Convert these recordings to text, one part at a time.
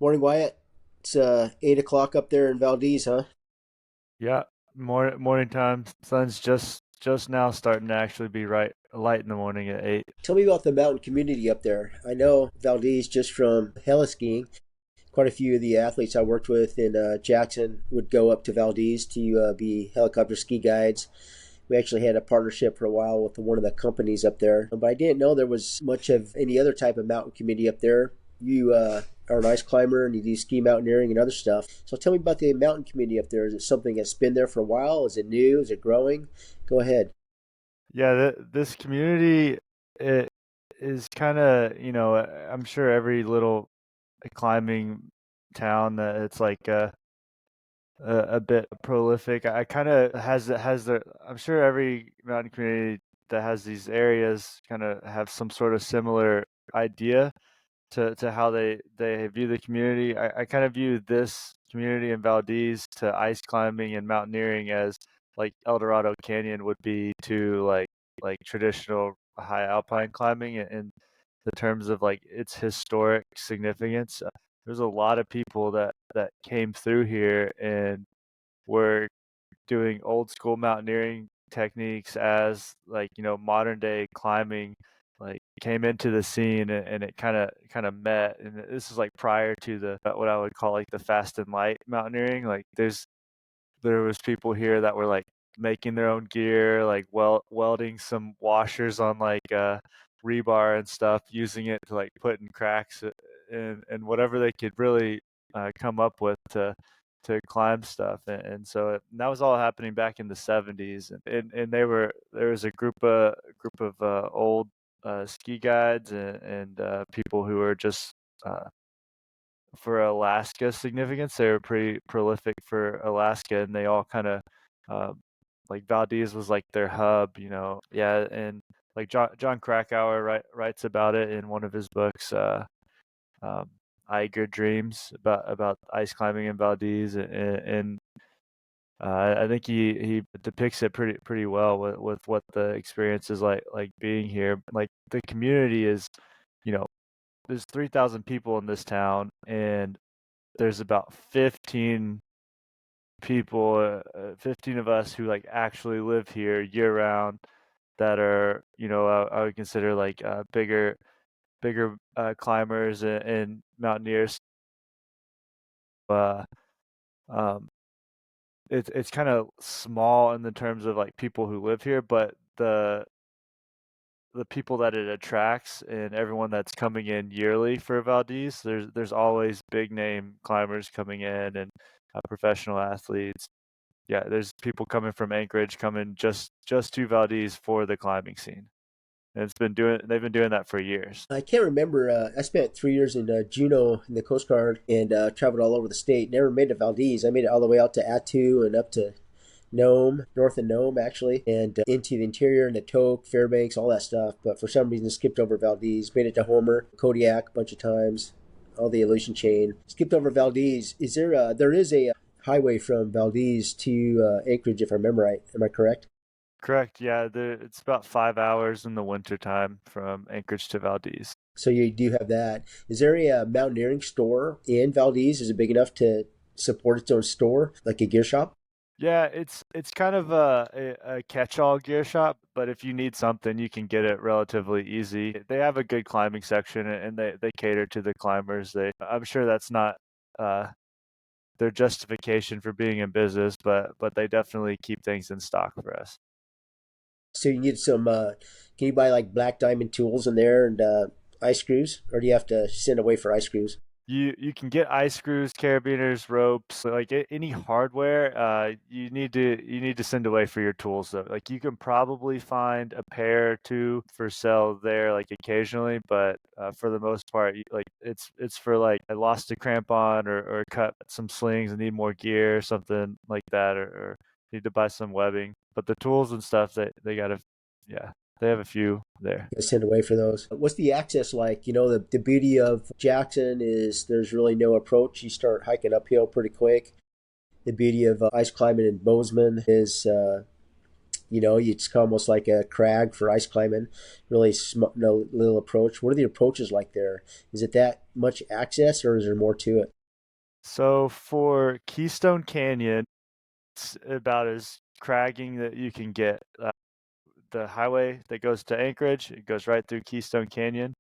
Morning, Wyatt. It's 8 o'clock up there in Valdez, huh? Yeah, morning time. Sun's just now starting to actually be right light in the morning at 8. Tell me about the mountain community up there. I know Valdez just from heli-skiing. Quite a few of the athletes I worked with in Jackson would go up to Valdez to be helicopter ski guides. We actually had a partnership for a while with one of the companies up there, but I didn't know there was much of any other type of mountain community up there. You are an ice climber and you do ski mountaineering and other stuff. So tell me about the mountain community up there. Is it something that's been there for a while? Is it new? Is it growing? Go ahead. Yeah, this community it is kind of, I'm sure every little climbing town that it's like a bit prolific. I kind of has the I'm sure every mountain community that has these areas kind of have some sort of similar idea to how they view the community. I kind of view this community in Valdez to ice climbing and mountaineering as like El Dorado Canyon would be to like traditional high alpine climbing in the terms of like its historic significance. There's a lot of people that came through here and were doing old school mountaineering techniques as like modern day climbing like came into the scene, and it kind of met. And this is like prior to the what I would call like the fast and light mountaineering. Like there was people here that were like making their own gear, like welding some washers on like rebar and stuff, using it to like put in cracks, and whatever they could really come up with to climb stuff. And so that was all happening back in the 70s, and there was a group of old ski guides and people who were just uh, for Alaska significance. They were pretty prolific for Alaska, and they all kind of um, like Valdez was like their hub, Yeah, and like John Krakauer writes about it in one of his books, um, Eiger Dreams, about ice climbing in Valdez, and I think he depicts it pretty well with what the experience is like being here. Like the community is, you know, there's 3,000 people in this town, and there's about 15 people, 15 of us who like actually live here year round that are, I would consider like bigger climbers and mountaineers. Uh, um, it's kind of small in the terms of like people who live here, but the people that it attracts and everyone that's coming in yearly for Valdez, there's always big name climbers coming in, and professional athletes. Yeah, there's people coming from Anchorage coming just to Valdez for the climbing scene. And they've been doing that for years. I can't remember. I spent 3 years in Juneau in the Coast Guard and traveled all over the state. Never made it to Valdez. I made it all the way out to Attu and up to Nome, north of Nome actually, and into the interior and the Toke, Fairbanks, all that stuff. But for some reason, skipped over Valdez. Made it to Homer, Kodiak a bunch of times, all the Aleutian chain. Skipped over Valdez. There is a highway from Valdez to Anchorage, if I remember right. Am I correct? Correct. Yeah, it's about 5 hours in the wintertime from Anchorage to Valdez. So you do have that. Is there a mountaineering store in Valdez? Is it big enough to support its own store, like a gear shop? Yeah, it's kind of a catch-all gear shop, but if you need something, you can get it relatively easy. They have a good climbing section, and they cater to the climbers. I'm sure that's not uh, their justification for being in business, but they definitely keep things in stock for us. So you need some. Can you buy like black diamond tools in there and ice screws, or do you have to send away for ice screws? You can get ice screws, carabiners, ropes, like any hardware. You need to send away for your tools though. Like you can probably find a pair or two for sale there, like occasionally, but for the most part, like it's for like I lost a crampon or cut some slings and need more gear, something like that, or need to buy some webbing. But the tools and stuff they gotta, yeah, they have a few there. You send away for those. What's the access like? The beauty of Jackson is there's really no approach. You start hiking uphill pretty quick. The beauty of ice climbing in Bozeman is it's almost like a crag for ice climbing. Really no little approach. What are the approaches like there? Is it that much access, or is there more to it? So for Keystone Canyon, it's about as cragging that you can get. The highway that goes to Anchorage, it goes right through Keystone Canyon,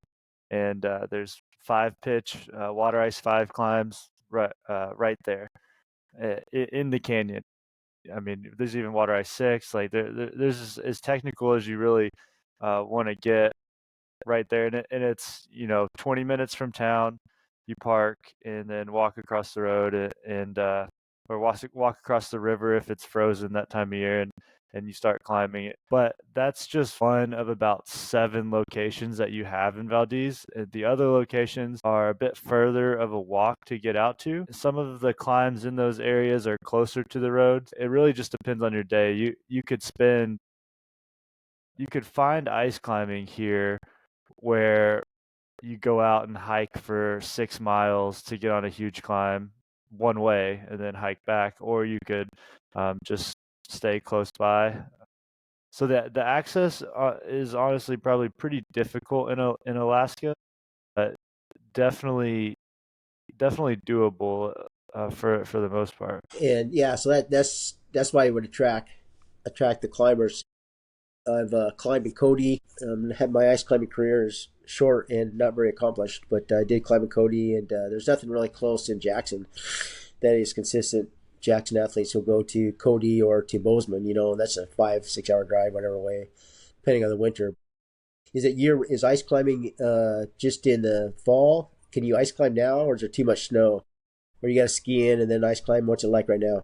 and there's five pitch water ice five climbs right there in the canyon. I mean, there's even water ice six. Like there's as technical as you really want to get right there, and it's 20 minutes from town. You park and then walk across the road or walk across the river if it's frozen that time of year, and you start climbing it. But that's just one of about seven locations that you have in Valdez. The other locations are a bit further of a walk to get out to. Some of the climbs in those areas are closer to the road. It really just depends on your day. You could find ice climbing here where you go out and hike for 6 miles to get on a huge climb one way and then hike back, or you could just stay close by. So the access is honestly probably pretty difficult in Alaska, but definitely definitely doable for the most part. And yeah, so that's why it would attract the climbers. I've climbed in Cody. Had my ice climbing career is short and not very accomplished, but I did climb in Cody, and there's nothing really close in Jackson that is consistent. Jackson athletes will go to Cody or to Bozeman, and that's a 5-6 hour drive, whatever way, depending on the winter. Is ice climbing just in the fall? Can you ice climb now, or is there too much snow? Or you got to ski in and then ice climb? What's it like right now?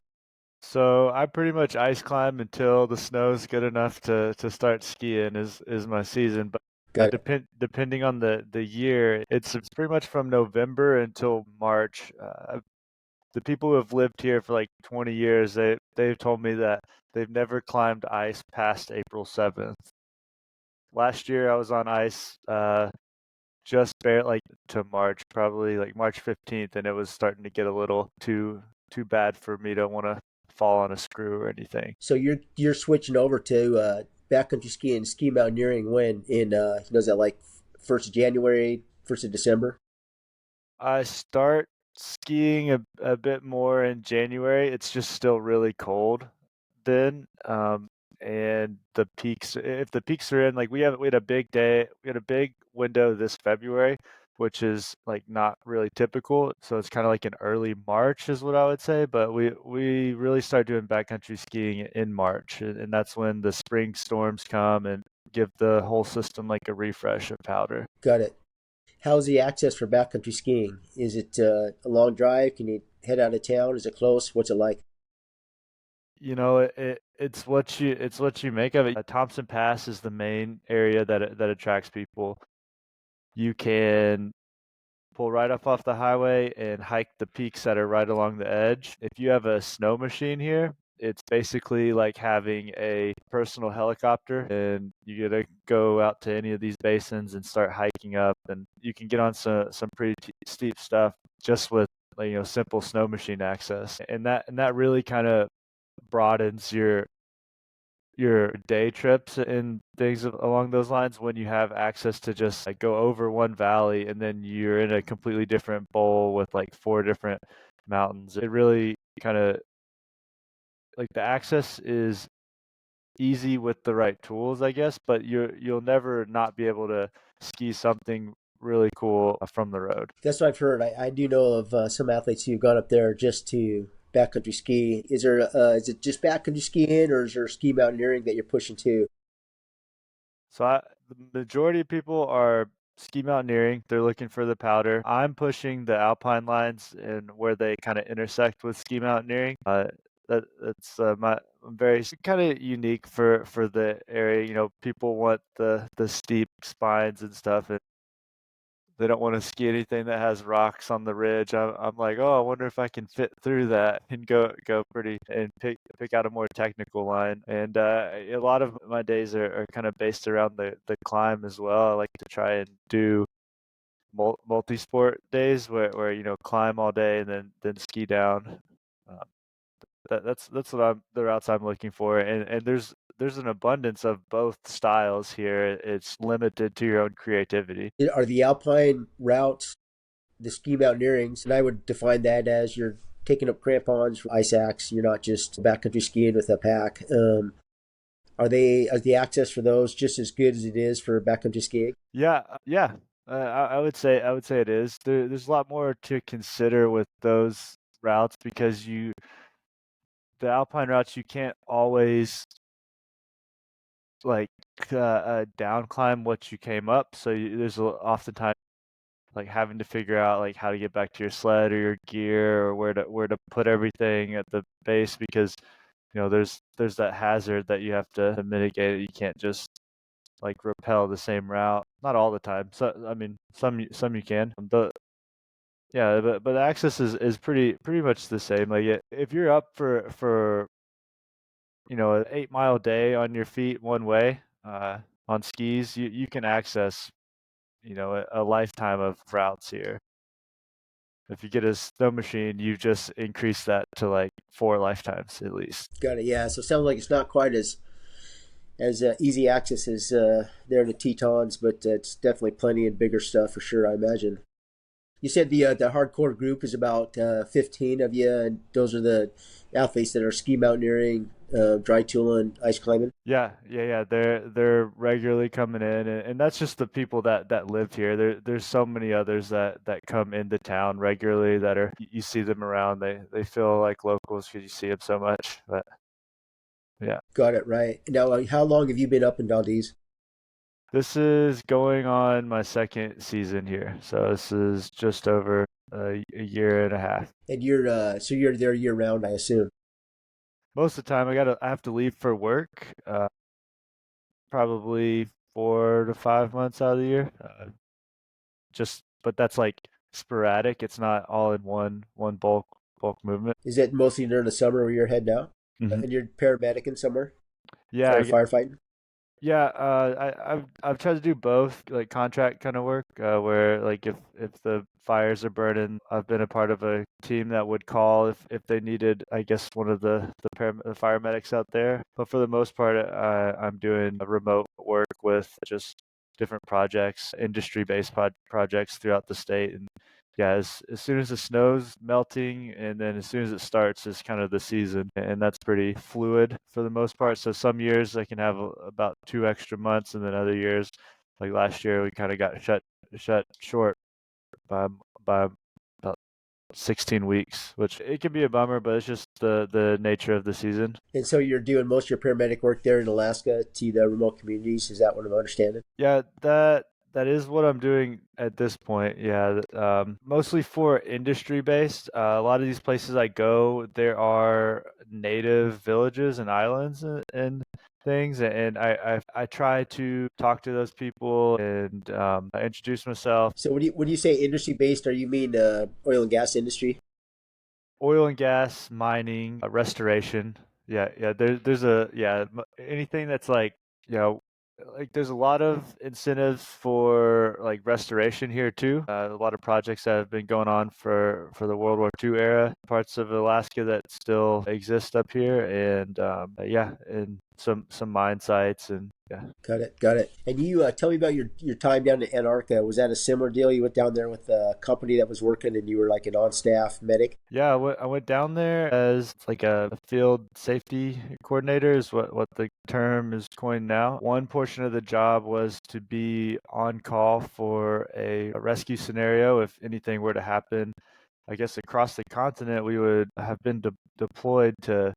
So I pretty much ice climb until the snow's good enough to start skiing is my season. But Got it. depending on the year, it's pretty much from November until March. The people who have lived here for like 20 years, they've told me that they've never climbed ice past April 7th. Last year I was on ice just bare like to March, probably like March 15th, and it was starting to get a little too bad for me to want to fall on a screw or anything. So you're switching over to backcountry skiing, ski mountaineering when in is that like 1st of January, 1st of December? I start skiing a bit more in January. It's just still really cold then. And the peaks, if the peaks are in, like we had a big day, we had a big window this February, which is like not really typical. So it's kind of like an early March is what I would say. But we really start doing backcountry skiing in March, and that's when the spring storms come and give the whole system like a refresh of powder. Got it. How's the access for backcountry skiing? Is it a long drive? Can you head out of town? Is it close? What's it like? It's what you make of it. Thompson Pass is the main area that attracts people. You can pull right up off the highway and hike the peaks that are right along the edge. If you have a snow machine here, it's basically like having a personal helicopter, and you get to go out to any of these basins and start hiking up, and you can get on some pretty steep stuff just with like, simple snow machine access, and that really kind of broadens your day trips and things along those lines when you have access to just like go over one valley and then you're in a completely different bowl with like four different mountains. It really kind of like the access is easy with the right tools, I guess, but you'll never not be able to ski something really cool from the road. That's what I've heard. I do know of some athletes who've gone up there just to backcountry ski. Is it just backcountry skiing, or is there ski mountaineering that you're pushing too? The majority of people are ski mountaineering. They're looking for the powder. I'm pushing the alpine lines and where they kind of intersect with ski mountaineering. That's my I'm very kind of unique for the area. People want the steep spines and stuff, and they don't want to ski anything that has rocks on the ridge. I'm like, oh, I wonder if I can fit through that and go pretty and pick out a more technical line. And a lot of my days are kind of based around the climb as well. I like to try and do multi-sport days where climb all day and then ski down. Uh, that's what I'm the routes I'm looking for. And there's an abundance of both styles here. It's limited to your own creativity. Are the alpine routes the ski mountaineerings? And I would define that as you're taking up crampons, ice axe. You're not just backcountry skiing with a pack. Is the access for those just as good as it is for backcountry skiing? Yeah, yeah. I would say it is. There's a lot more to consider with those routes because the alpine routes you can't always like down climb what you came up. So there's oftentimes like having to figure out like how to get back to your sled or your gear or where to put everything at the base because there's that hazard that you have to mitigate. You can't just like rappel the same route. Not all the time. So I mean, some you can. But the access is pretty much the same. Like if you're up for an 8 mile day on your feet one way on skis, you can access a lifetime of routes here. If you get a snow machine, you just increase that to like 4 lifetimes at least. Got it. Yeah. So it sounds like it's not quite as easy access as there in the Tetons, but it's definitely plenty and bigger stuff for sure. I imagine. You said the hardcore group is about 15 of you, and those are the athletes that are ski mountaineering, dry tooling, ice climbing. Yeah. They're regularly coming in, and that's just the people that live here. There's so many others that come into town regularly that are you see them around. They feel like locals because you see them so much. But yeah, Got it right. Now, how long have you been up in Valdez? this is going on my second season here, so this is just over a year and a half. And you're there year round, I assume. Most of the time, I have to leave for work. Probably 4 to 5 months out of the year. But that's like sporadic. It's not all in one bulk movement. Is it mostly during the summer where you're heading out? Hmm. And you're paramedic in somewhere Yeah, or firefighting? yeah. I've tried to do both, like contract kind of work, where like if the fires are burning, I've been a part of a team that would call if they needed, I guess, one of the fire medics out there. But for the most part, I'm doing remote work with just different projects, industry-based projects throughout the state, and yeah, as soon as the snow's melting and then as soon as it starts is kind of the season, and that's pretty fluid for the most part. So some years I can have about 2 extra months, and then other years, like last year, we kind of got shut short by by about 16 weeks, which it can be a bummer, but it's just the nature of the season. And so you're doing most of your paramedic work there in Alaska to the remote communities. Is that what I'm understanding? Yeah, that is what I'm doing at this point. Yeah, mostly for industry based. A lot of these places I go, there are native villages and islands and things, and I try to talk to those people and introduce myself. So when you say industry based, are you mean oil and gas industry? Oil and gas, mining, restoration. Yeah. There's anything that's like you know like there's a lot of incentives for like restoration here too. A lot of projects that have been going on for the World War II era, parts of Alaska that still exist up here, and and some mine sites and yeah. Got it, got it. And you tell me about your time down in Antarctica. Was that a similar deal? You went down there with a company that was working, and you were like an on-staff medic. Yeah, I went down there as like a field safety coordinator is what the term is coined now. One portion of the job was to be on call for a rescue scenario if anything were to happen. I guess across the continent, we would have been deployed to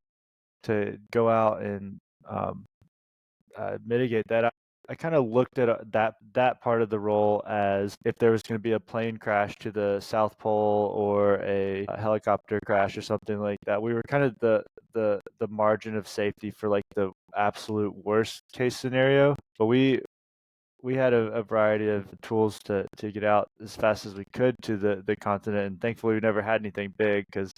go out and um, mitigate that. I kind of looked at that part of the role as if there was going to be a plane crash to the South Pole or a helicopter crash or something like that. We were kind of the margin of safety for like the absolute worst case scenario. But we had a variety of tools to get out as fast as we could to the continent, and thankfully we never had anything big because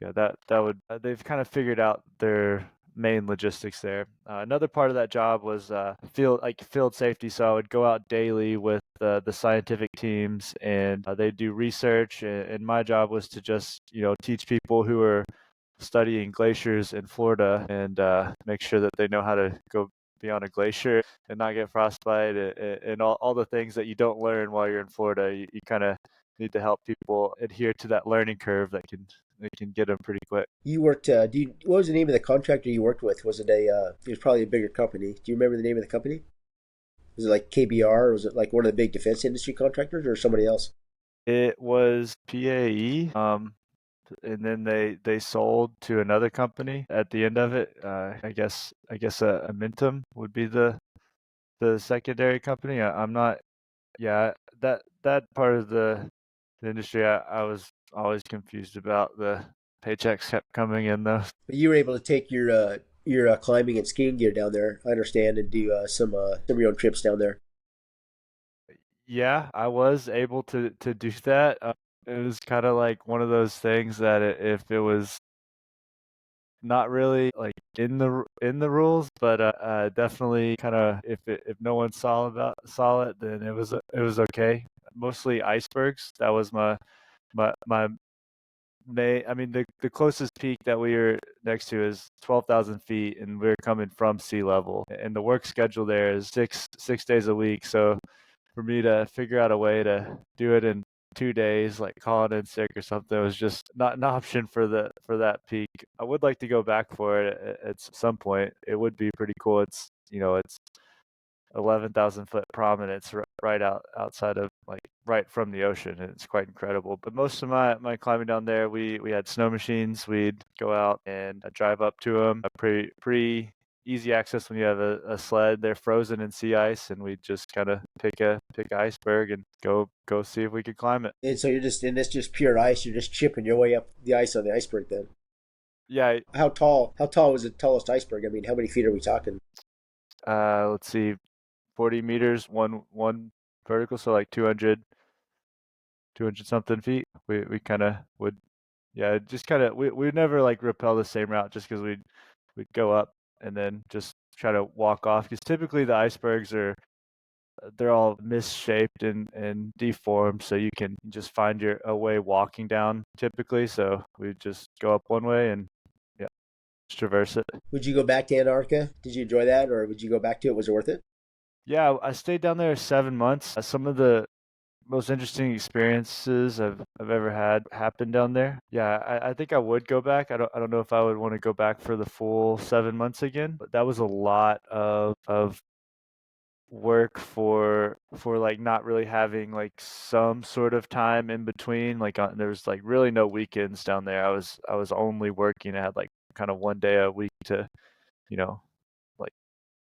yeah, that would they've kind of figured out their main logistics there. Another part of that job was field safety. So I would go out daily with the scientific teams, and they do research. And my job was to just teach people who are studying glaciers in Florida and make sure that they know how to go be on a glacier and not get frostbite and all the things that you don't learn while you're in Florida. You kind of need to help people adhere to that learning curve that can get them pretty quick. You worked. What was the name of the contractor you worked with? Was it a? It was probably a bigger company. Do you remember the name of the company? Was it like KBR, or was it like one of the big defense industry contractors, or somebody else? It was PAE, and then they sold to another company at the end of it. I guess Amentum would be the secondary company. I'm not. Yeah, that part of the industry I was always confused about. The paychecks kept coming in though. But you were able to take your climbing and skiing gear down there, I understand, and do some of your own trips down there. Yeah, I was able to do that. It was kind of like one of those things that if it was not really like in the rules, but definitely kind of if no one saw it, then it was okay. Mostly icebergs. That was my May. I mean, the closest peak that we were next to is 12,000 feet, and we're coming from sea level. And the work schedule there is six days a week. So for me to figure out a way to do it in 2 days, like calling in sick or something, was just not an option for that peak. I would like to go back for it at some point. It would be pretty cool. It's 11,000 foot prominence right outside of like right from the ocean, and it's quite incredible. But most of my climbing down there, we had snow machines. We'd go out and drive up to them. A pretty easy access when you have a sled. They're frozen in sea ice, and we just kind of pick a iceberg and go see if we could climb it. And so and it's just pure ice. You're just chipping your way up the ice on the iceberg. Then, Yeah. how tall? How tall was the tallest iceberg? I mean, how many feet are we talking? Let's see, 40 meters, one vertical, so like 200 something feet. We kind of would, yeah, just kind of we'd never like rappel the same route just because we'd go up and then just try to walk off because typically the icebergs are they're all misshaped and deformed, so you can just find your a way walking down typically. So we just go up one way and yeah, just traverse it. Would you go back to Antarctica? Did you enjoy that, or would you go back to it? Was it worth it? Yeah, I stayed down there 7 months. Some of the most interesting experiences I've ever had happened down there. Yeah, I think I would go back. I don't know if I would want to go back for the full 7 months again, but that was a lot of work for like not really having like some sort of time in between. Like there was like really no weekends down there. I was only working. I had like kind of one day a week to you know like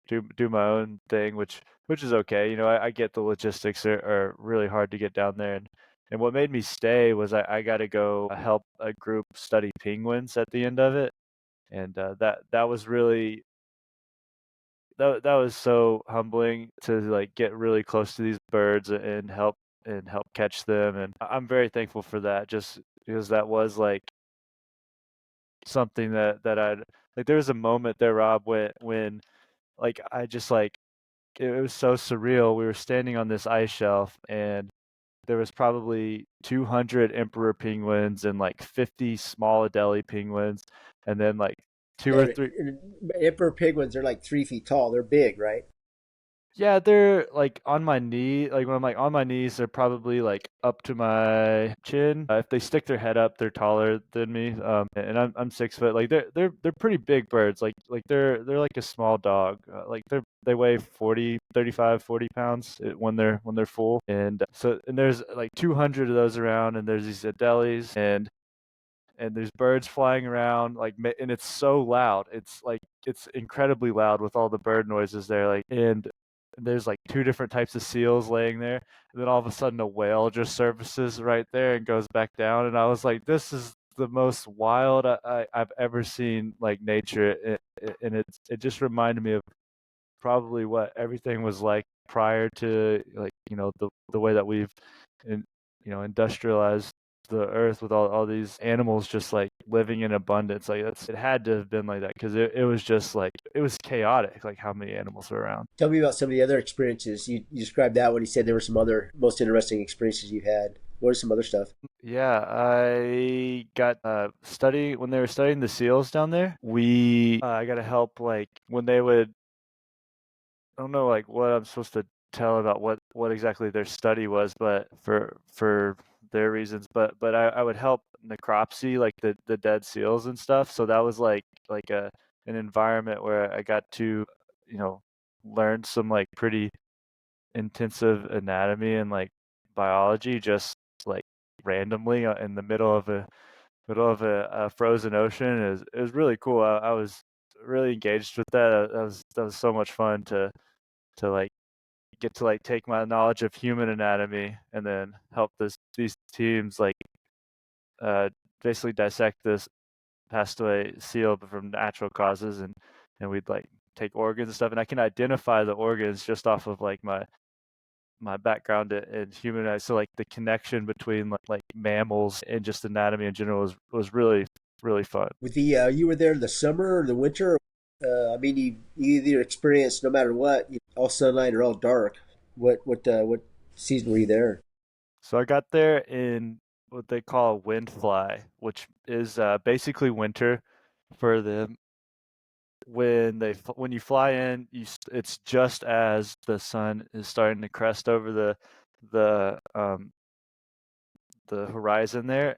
do my own thing, which is okay. I get the logistics are really hard to get down there, and what made me stay was I got to go help a group study penguins at the end of it, and that was really that was so humbling to like get really close to these birds and help catch them, and I'm very thankful for that, just because that was like something that I'd like. There was a moment there, Rob, when like I just like it was so surreal. We were standing on this ice shelf, and there was probably 200 emperor penguins and like 50 small Adelie penguins, and then like two or And, three. and emperor penguins are like 3 feet tall. They're big, right? Yeah, they're like on my knee. Like when I'm like on my knees, they're probably like up to my chin. If they stick their head up, they're taller than me. And I'm 6 foot. Like they're pretty big birds. Like they're like a small dog. Like they weigh 40, 35, 40 pounds when they're full. And there's like 200 of those around, and there's these Adelies, and there's birds flying around, like, and it's so loud. It's like it's incredibly loud with all the bird noises there. Like, and there's like two different types of seals laying there, and then all of a sudden a whale just surfaces right there and goes back down. And I was like, this is the most wild I've ever seen, like nature, and it just reminded me of probably what everything was like prior to, like, the way that we've in, industrialized the earth with all these animals just like living in abundance. Like it had to have been like that because it was just like it was chaotic, like how many animals were around. Tell me about some of the other experiences. You described that when you said there were some other most interesting experiences you had. What are some other stuff? Yeah, I got study when they were studying the seals down there. We I got to help like when they would I don't know like what I'm supposed to tell about what exactly their study was, but for their reasons, but I would help necropsy like the dead seals and stuff. So that was like a an environment where I got to, you know, learn some like pretty intensive anatomy and like biology just like randomly in the middle of a frozen ocean. It was really cool. I was really engaged with that. That was so much fun to like get to like take my knowledge of human anatomy and then help these teams like uh basically dissect this passed away seal from natural causes and we'd like take organs and stuff and I can identify the organs just off of like my background in human eyes. So like the connection between like mammals and just anatomy in general was really fun. With the you were there in the summer or the winter? I mean, you either experienced no matter what, all sunlight or all dark. What season were you there? So I got there in what they call wind fly, which is basically winter for them. When you fly in, it's just as the sun is starting to crest over the um the horizon there,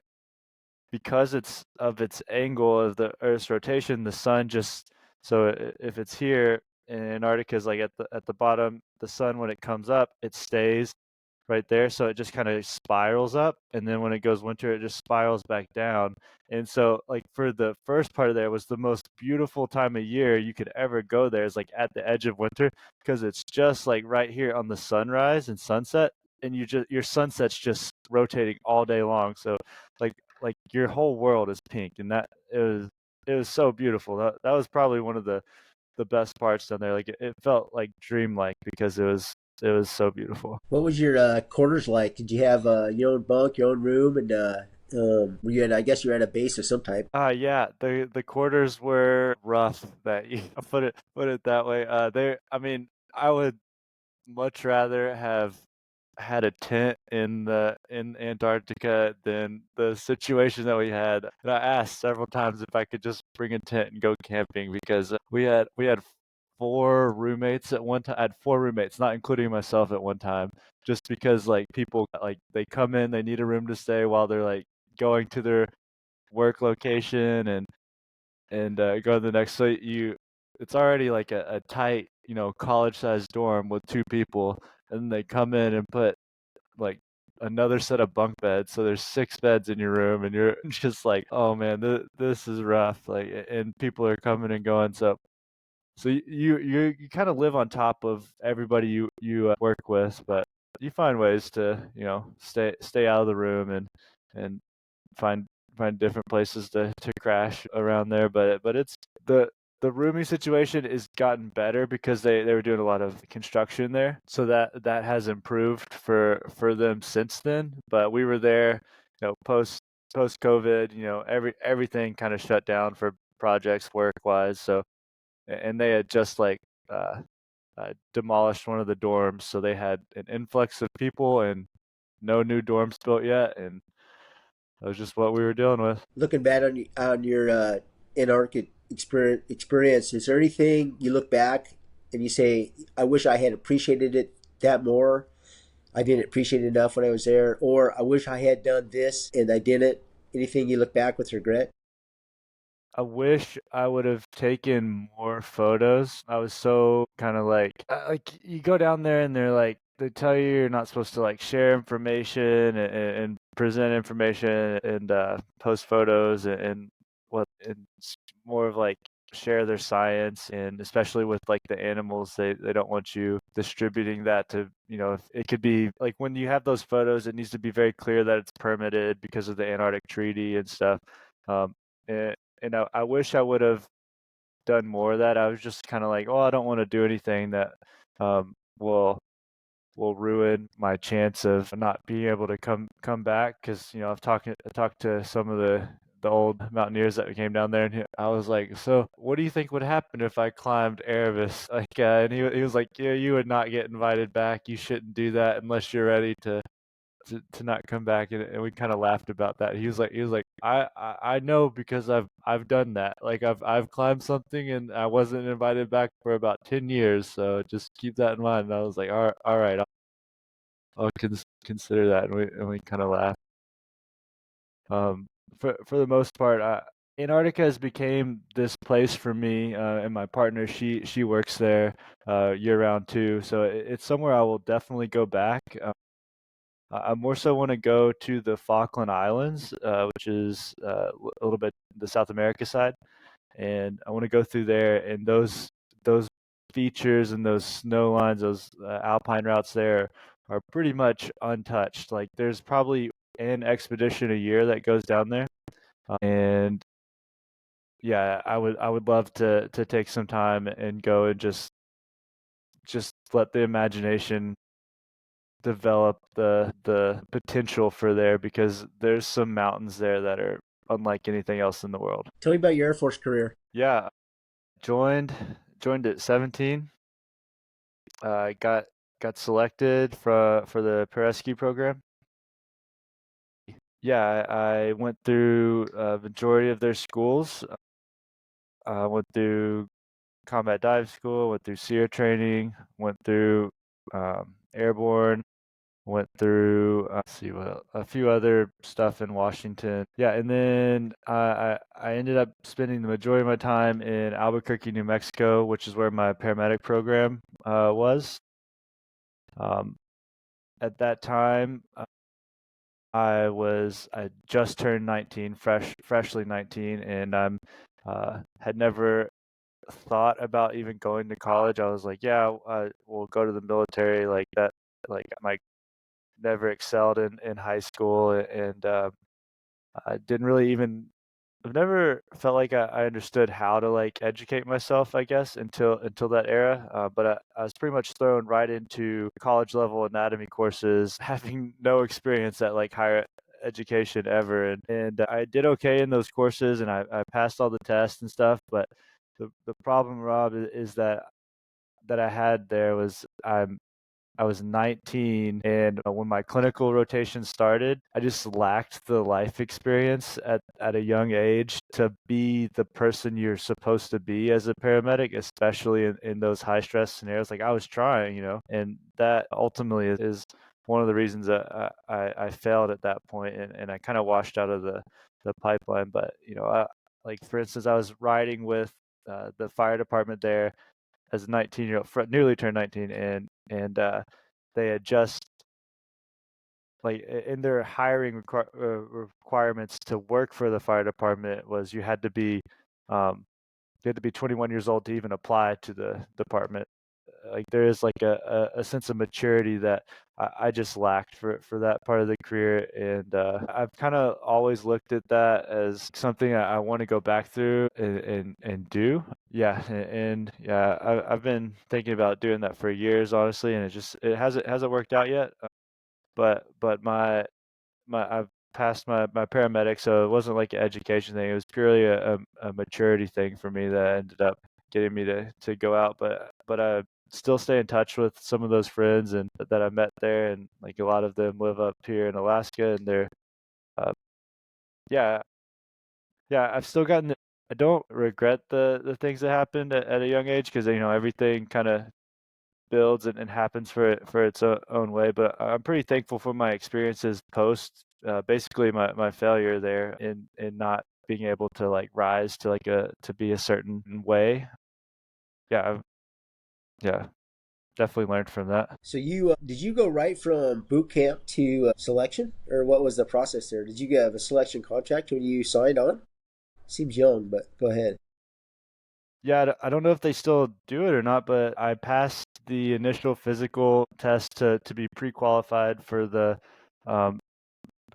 because it's of its angle of the Earth's rotation, the sun just so if it's here and Antarctica is like at the bottom, the sun when it comes up, it stays right there, so it just kind of spirals up, and then when it goes winter, it just spirals back down. And so, like for the first part of there was the most beautiful time of year you could ever go there is like at the edge of winter because it's just like right here on the sunrise and sunset, and your sunset's just rotating all day long. So like like your whole world is pink, and that it was so beautiful. That was probably one of the best parts down there. Like it felt like dreamlike because it was so beautiful. What was your quarters like? Did you have your own bunk, your own room, and were you at? I guess you were at a base of some type. Yeah, the quarters were rough. That you put it that way. I mean, I would much rather have had a tent in Antarctica than the situation that we had. And I asked several times if I could just bring a tent and go camping because we had four roommates at one time. I had four roommates, not including myself at one time, just because like people like they come in, they need a room to stay while they're like going to their work location and go to the next. So it's already like a tight, college-sized dorm with two people, and they come in and put like another set of bunk beds. So there's six beds in your room, and you're just like, oh man, this is rough. Like, and people are coming and going. So you kind of live on top of everybody you work with, but you find ways to stay out of the room and find find different places to crash around there. But it's the rooming situation is gotten better because they were doing a lot of construction there, so that has improved for them since then. But we were there, post COVID, everything kind of shut down for projects work wise. So and they had just like uh, demolished one of the dorms, so they had an influx of people and no new dorms built yet, and that was just what we were dealing with. Looking back on your Antarctic experience, is there anything you look back and you say, "I wish I had appreciated it that more. I didn't appreciate it enough when I was there," or "I wish I had done this and I didn't." Anything you look back with regret? I wish I would have taken more photos. I was so kind of like you go down there and they're like they tell you you're not supposed to like share information and present information and post photos and what and it's more of like share their science, and especially with like the animals they don't want you distributing that to, if it could be like when you have those photos it needs to be very clear that it's permitted because of the Antarctic Treaty and stuff. um, and I wish I would have done more of that. I was just kind of like, oh, I don't want to do anything that um, will ruin my chance of not being able to come back. Because I talked to some of the old mountaineers that came down there, and I was like, so what do you think would happen if I climbed Erebus? Like, and he was like, yeah, you would not get invited back. You shouldn't do that unless you're ready to not come back, and we kind of laughed about that. He was like, I know because I've done that. Like I've climbed something and I wasn't invited back for about 10 years, so just keep that in mind. And I was like, all right, I'll consider that, and we kind of laughed. Um, for the most part, Antarctica has became this place for me, and my partner. She works there year round too, so it's somewhere I will definitely go back. I more so want to go to the Falkland Islands, which is a little bit the South America side, and I want to go through there. And those features and those snow lines, those alpine routes there are pretty much untouched. Like there's probably an expedition a year that goes down there, and yeah, I would love to take some time and go and just let the imagination develop the potential for there, because there's some mountains there that are unlike anything else in the world. Tell me about your Air Force career. Yeah, joined joined at 17. Got selected for the pararescue program. Yeah, I went through a majority of their schools. I went through combat dive school, went through SEER training, went through airborne, went through let's see what a few other stuff in Washington. Yeah, and then I ended up spending the majority of my time in Albuquerque, New Mexico, which is where my paramedic program was. Um, at that time, I just turned 19, freshly 19, and had never thought about even going to college. I was like, yeah, I will go to the military like that. Like my never excelled in high school, and I didn't really even. I've never felt like I understood how to like educate myself, I guess, until that era. But I was pretty much thrown right into college level anatomy courses, having no experience at like higher education ever, and I did okay in those courses, and I passed all the tests and stuff. But the problem, Rob, is that I had there was I was 19, and when my clinical rotation started, I just lacked the life experience at a young age to be the person you're supposed to be as a paramedic, especially in those high stress scenarios. Like I was trying, and that ultimately is one of the reasons that I failed at that point, and I kind of washed out of the pipeline. But, like for instance, I was riding with the fire department there as a 19-year-old, newly turned 19, and they had just like in their hiring requirements to work for the fire department was um, you had to be 21 years old to even apply to the department. Like there is like a sense of maturity that I just lacked for that part of the career, and I've kind of always looked at that as something I want to go back through and do. Yeah, and yeah, I've been thinking about doing that for years, honestly, and it hasn't worked out yet. But I've passed my paramedic, so it wasn't like an education thing. It was purely a maturity thing for me that ended up getting me to go out. But I still stay in touch with some of those friends and that I met there, and like a lot of them live up here in Alaska, and they're uh, yeah, yeah. I've still gotten. I don't regret the things that happened at a young age, because everything kind of builds and happens for its own way. But I'm pretty thankful for my experiences post basically my failure there in not being able to like rise to like a to be a certain way. Yeah, yeah, definitely learned from that. So you did you go right from boot camp to selection, or what was the process there? Did you have a selection contract when you signed on? Seems young, but go ahead. Yeah, I don't know if they still do it or not, but I passed the initial physical test to be pre-qualified for the um,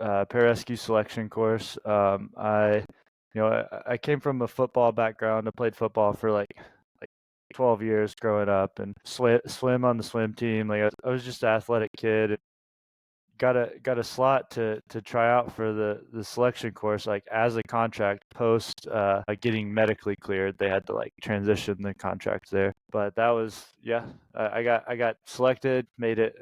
pararescue selection course. I came from a football background. I played football for like 12 years growing up, and swim on the swim team. Like I was just an athletic kid. got a slot to try out for the selection course, like as a contract post like getting medically cleared. They had to like transition the contract there, but that was, yeah, I got selected, made it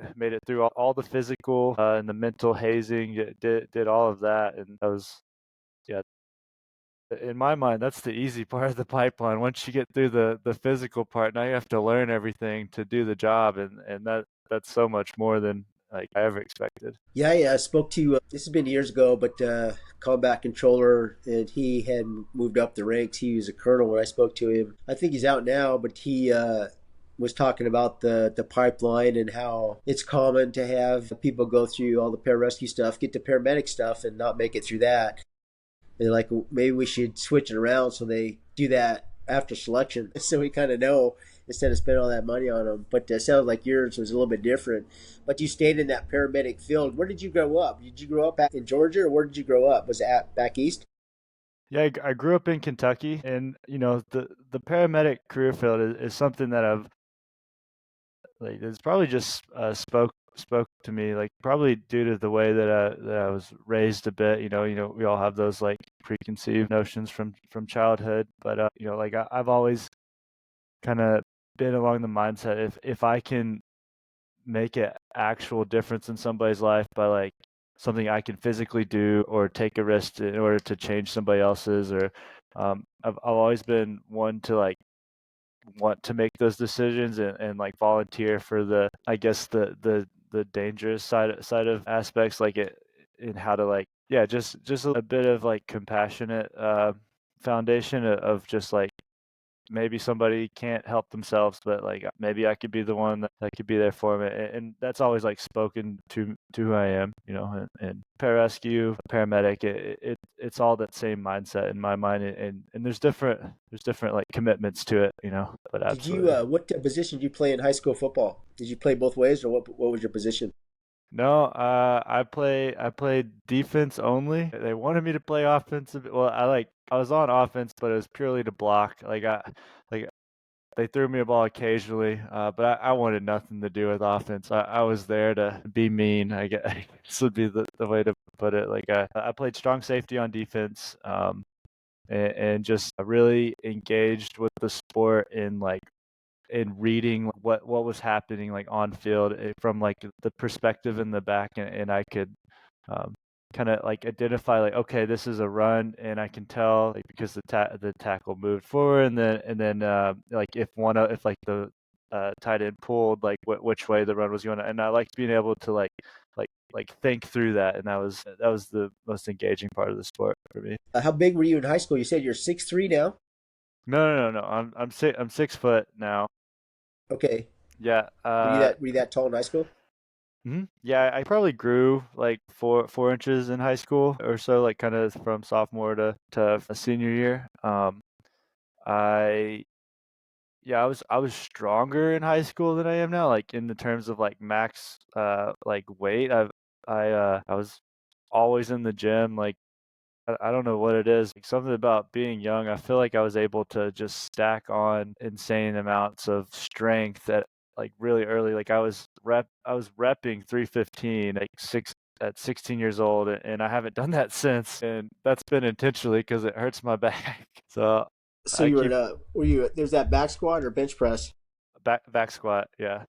through all the physical and the mental hazing, did all of that, and that was, yeah, in my mind, that's the easy part of the pipeline. Once you get through the physical part, now you have to learn everything to do the job, and that's so much more than like I ever expected. Yeah, yeah. I spoke to this has been years ago, but combat controller, and he had moved up the ranks. He was a colonel when I spoke to him. I think he's out now, but he was talking about the pipeline and how it's common to have people go through all the pararescue stuff, get to paramedic stuff, and not make it through that. They're like, well, maybe we should switch it around so they do that after selection, so we kind of know instead of spending all that money on them. But it sounds like yours was a little bit different. But you stayed in that paramedic field. Where did you grow up? Did you grow up back in Georgia, or where did you grow up? Was it back east? Yeah, I grew up in Kentucky, and the paramedic career field is something that I've like. It's probably just spoke to me, like probably due to the way that I was raised a bit. We all have those like preconceived notions from childhood, but like I've always kind of been along the mindset, if I can make an actual difference in somebody's life by like something I can physically do or take a risk in order to change somebody else's, or I've always been one to like want to make those decisions and like volunteer for the, I guess, the dangerous side of aspects, like it in how to like, yeah, just a bit of like compassionate foundation of just like maybe somebody can't help themselves, but like maybe I could be the one that could be there for them, and that's always like spoken to who I am, and pararescue, paramedic, it's all that same mindset in my mind, and there's different like commitments to it, but Did you absolutely. what position did you play in high school football? Did you play both ways, or what was your position? No, I played defense only. They wanted me to play offensive. Well, I was on offense, but it was purely to block. Like they threw me a ball occasionally, but I wanted nothing to do with offense. I was there to be mean. I guess this would be the way to put it. Like I played strong safety on defense, and just really engaged with the sport in like in reading what was happening like on field, from like the perspective in the back, and I could um, kind of like identify like, okay, this is a run, and I can tell like because the tackle moved forward, and then like if like the tight end pulled like which way the run was going, and I liked being able to like think through that, and that was the most engaging part of the sport for me. How big were you in high school? You said you're 6'3" now. No, no, no, no. I'm 6 foot now. Okay. Yeah. Were you that tall in high school? Yeah, I probably grew like four inches in high school or so, like kind of from sophomore to a senior year. I Yeah, I was stronger in high school than I am now, like in the terms of like max like weight. I was always in the gym, like I don't know what it is, like something about being young. I feel like I was able to just stack on insane amounts of strength at like really early. Like I was repping 315 like six at 16 years old, and I haven't done that since, and that's been intentionally because it hurts my back. So So I you were in keep a were you there's that back squat or bench press? back squat. Yeah.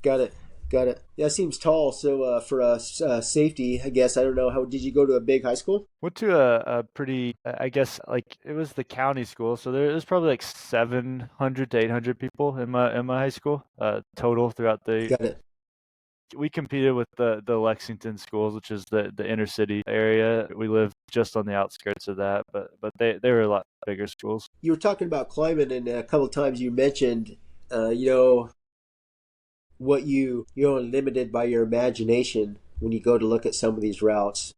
Got it. Got it. Yeah, it seems tall. So for safety, I guess I don't know. How did you go to a big high school? Went to a pretty, I guess, like it was the county school, so there's probably like 700 to 800 people in my high school, total throughout the. Got it. We competed with the Lexington schools, which is the inner city area. We live just on the outskirts of that, but they were a lot bigger schools. You were talking about climbing, and a couple of times you mentioned, you know, what you're only limited by your imagination when you go to look at some of these routes.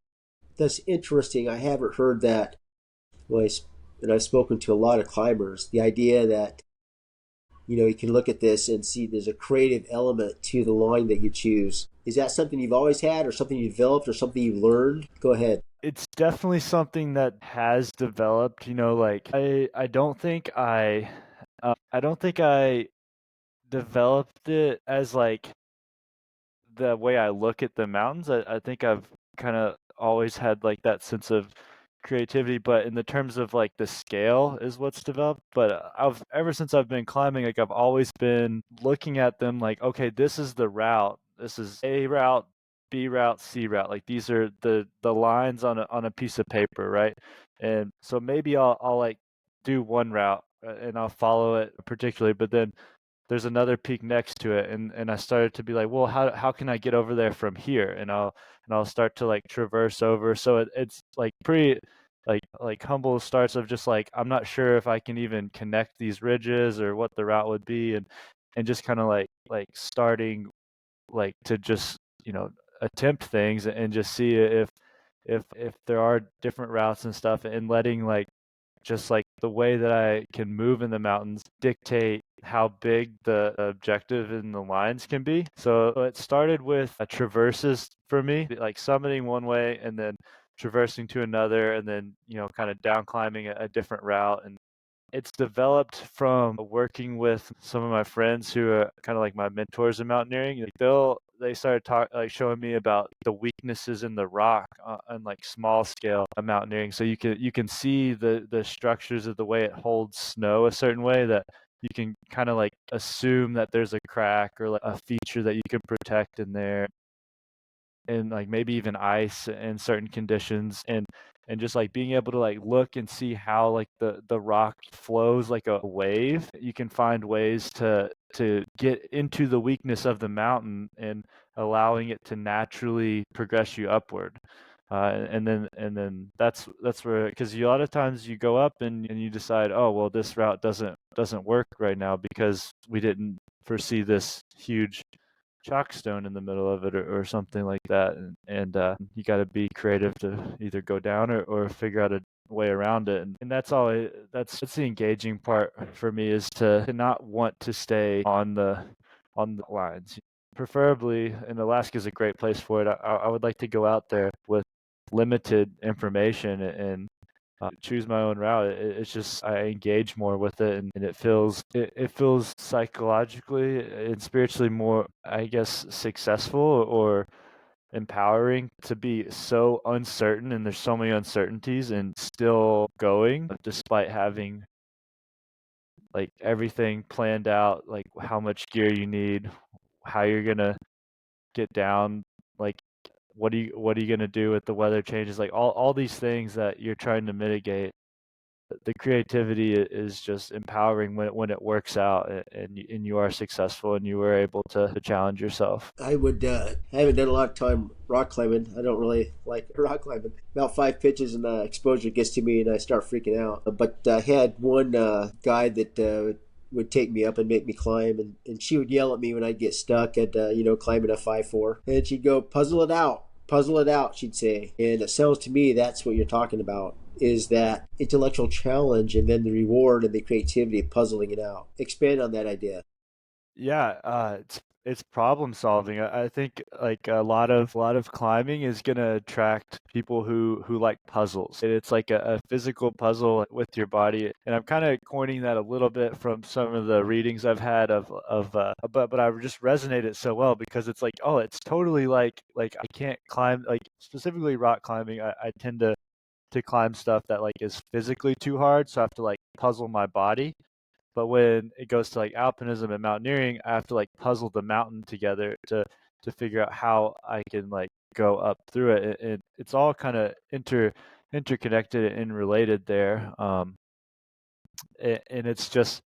That's interesting. I haven't heard that. When and I've spoken to a lot of climbers. The idea that you can look at this and see there's a creative element to the line that you choose. Is that something you've always had, or something you developed, or something you've learned? Go ahead. It's definitely something that has developed. Like I don't think I developed it as like the way I look at the mountains, I think I've kind of always had like that sense of creativity, but in the terms of like the scale is what's developed. But I've ever since I've been climbing, like I've always been looking at them like, okay, this is the route. This is A route, B route, C route. Like these are the lines on a piece of paper, right? And so maybe I'll like do one route and I'll follow it particularly, but then there's another peak next to it, and I started to be like, well, how can I get over there from here? And I'll start to like traverse over. So it's like pretty like humble starts of just like I'm not sure if I can even connect these ridges or what the route would be, and just kind of like starting like to just attempt things and just see if there are different routes and stuff, and letting like just like the way that I can move in the mountains dictate how big the objective in the lines can be. So it started with traverses for me, like summiting one way and then traversing to another, and then kind of down climbing a different route. And it's developed from working with some of my friends who are kind of like my mentors in mountaineering. Like they started showing me about the weaknesses in the rock on like small scale of mountaineering. So you can see the structures of the way it holds snow a certain way that you can kind of like assume that there's a crack or like a feature that you can protect in there, and like maybe even ice in certain conditions, and just like being able to like look and see how like the rock flows like a wave. You can find ways to get into the weakness of the mountain and allowing it to naturally progress you upward. And then that's where, because a lot of times you go up and you decide, oh well, this route doesn't work right now because we didn't foresee this huge chalk stone in the middle of it, or something like that, and you got to be creative to either go down or figure out a way around it, and that's the engaging part for me, is to not want to stay on the lines. Preferably, and Alaska is a great place for it. I would like to go out there with limited information and choose my own route. It's just I engage more with it, and it feels psychologically and spiritually more, I guess, successful or empowering to be so uncertain, and there's so many uncertainties, and still going despite having like everything planned out, like how much gear you need, how you're gonna get down, like what are you gonna do if the weather changes, like all these things that you're trying to mitigate. The creativity is just empowering when it works out, and you are successful and you were able to challenge yourself. I haven't done a lot of time rock climbing. I don't really like rock climbing. About 5 pitches and exposure gets to me and I start freaking out. But I had one guide that would take me up and make me climb, and she would yell at me when I'd get stuck at climbing a 5-4, and she'd go, puzzle it out, she'd say. And it sounds to me that's what you're talking about, is that intellectual challenge and then the reward and the creativity of puzzling it out. Expand on that idea. Yeah, it's problem solving. I think like a lot of climbing is gonna attract people who like puzzles. And it's like a physical puzzle with your body. And I'm kind of coining that a little bit from some of the readings I've had but I just resonated so well, because it's like, oh, it's totally like I can't climb, like specifically rock climbing. I tend to climb stuff that like is physically too hard, so I have to like puzzle my body. But when it goes to like alpinism and mountaineering, I have to like puzzle the mountain together to figure out how I can like go up through it. And it's all kind of interconnected and related there. And it's just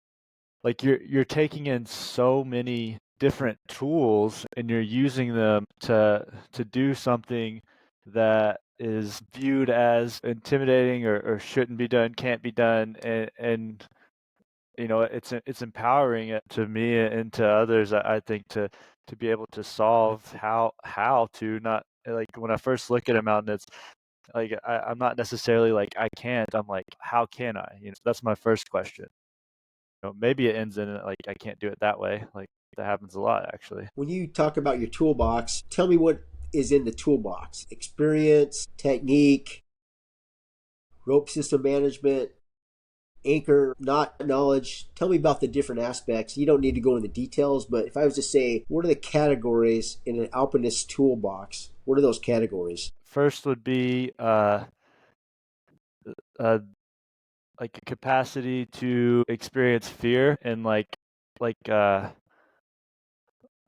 like you're taking in so many different tools and you're using them to do something that is viewed as intimidating, or shouldn't be done, can't be done, and it's empowering it to me and to others. I think to be able to solve how to not, like when I first look at a mountain, it's like I'm not necessarily like I can't. I'm like, how can I? That's my first question. Maybe it ends in like I can't do it that way. Like that happens a lot, actually. When you talk about your toolbox, tell me what is in the toolbox: experience, technique, rope system management. anchor, not knowledge. Tell me about the different aspects. You don't need to go into the details, but if I was to say, what are the categories in an alpinist toolbox? What are those categories? First would be uh, like a capacity to experience fear and like uh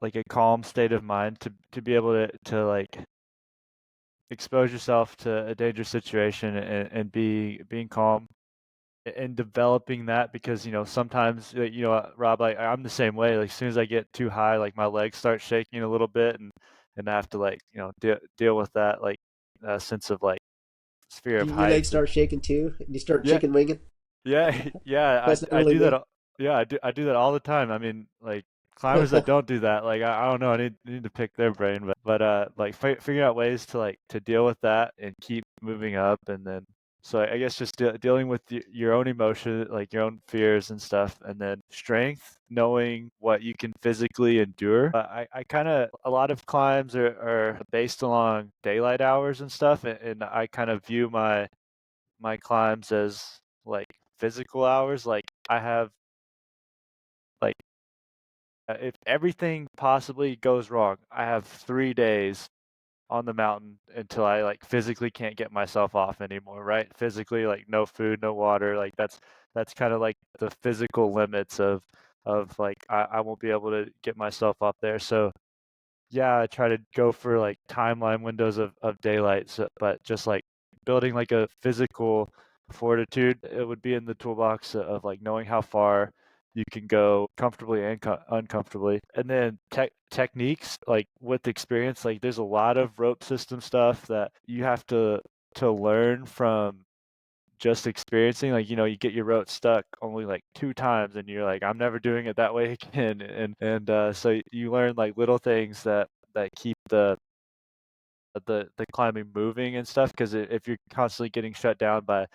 like a calm state of mind to be able to like expose yourself to a dangerous situation and being calm and developing that because sometimes Rob, like I'm the same way. Like as soon as I get too high, like my legs start shaking a little bit and I have to like deal with that like sense of like fear of Your legs heights and start shaking too, and you start yeah. chicken winging. Yeah, yeah, That's not I really do that. me. Yeah, I do that all the time. I mean, like climbers that don't do that, like I don't know. I need to pick their brain, but like figuring out ways to like to deal with that and keep moving up, and then so I guess just dealing with your own emotion, like your own fears and stuff, and then strength, knowing what you can physically endure. I kind of a lot of climbs are based along daylight hours and stuff, and I kind of view my climbs as like physical hours. Like I have like if everything possibly goes wrong, I have 3 days on the mountain until I like physically can't get myself off anymore, right? Physically, like no food, no water, like that's kind of like the physical limits of like I won't be able to get myself up there. So yeah, I try to go for like timeline windows of daylight, so, but just like building like a physical fortitude, it would be in the toolbox of like knowing how far you can go comfortably and uncomfortably. And then techniques, like with experience, like there's a lot of rope system stuff that you have to learn from just experiencing. Like you get your rope stuck only like 2 times and you're like I'm never doing it that way again, and so you learn like little things that keep the climbing moving and stuff, because if you're constantly getting shut down by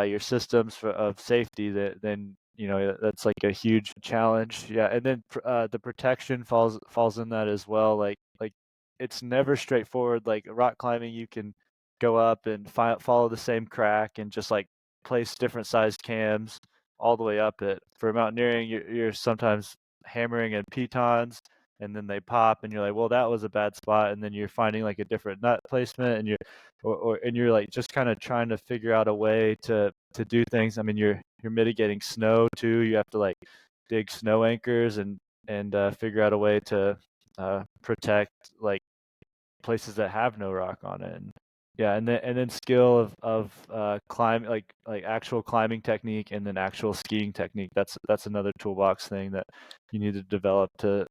your systems of safety, then that's like a huge challenge. Yeah, and then the protection falls in that as well. Like it's never straightforward. Like rock climbing, you can go up and follow the same crack and just like place different sized cams all the way up it. For mountaineering, you're sometimes hammering in pitons and then they pop and you're like, well, that was a bad spot, and then you're finding like a different nut placement and you're like just kind of trying to figure out a way to do things. I mean, you're mitigating snow too. You have to like dig snow anchors and figure out a way to protect like places that have no rock on it. And yeah, and then skill of climb like actual climbing technique and then actual skiing technique. That's another toolbox thing that you need to develop to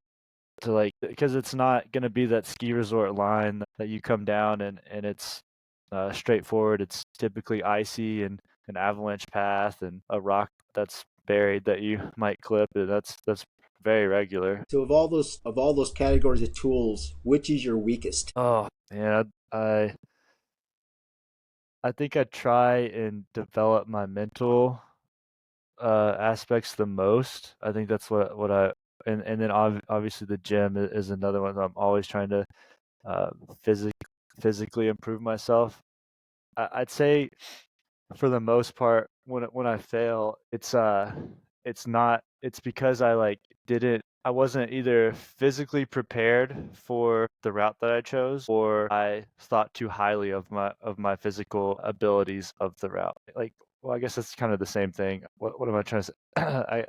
like, because it's not going to be that ski resort line that you come down and it's straightforward. It's typically icy and an avalanche path and a rock that's buried that you might clip. And that's very regular. So of all those categories of tools, which is your weakest? Oh yeah, I think I try and develop my mental aspects the most. I think that's what I and then obviously the gym is another one. I'm always trying to uh, physic physically improve myself. I'd say for the most part, when I fail, it's not it's because I like didn't I wasn't either physically prepared for the route that I chose, or I thought too highly of my physical abilities of the route. Like, well, I guess that's kind of the same thing. What am I trying to say?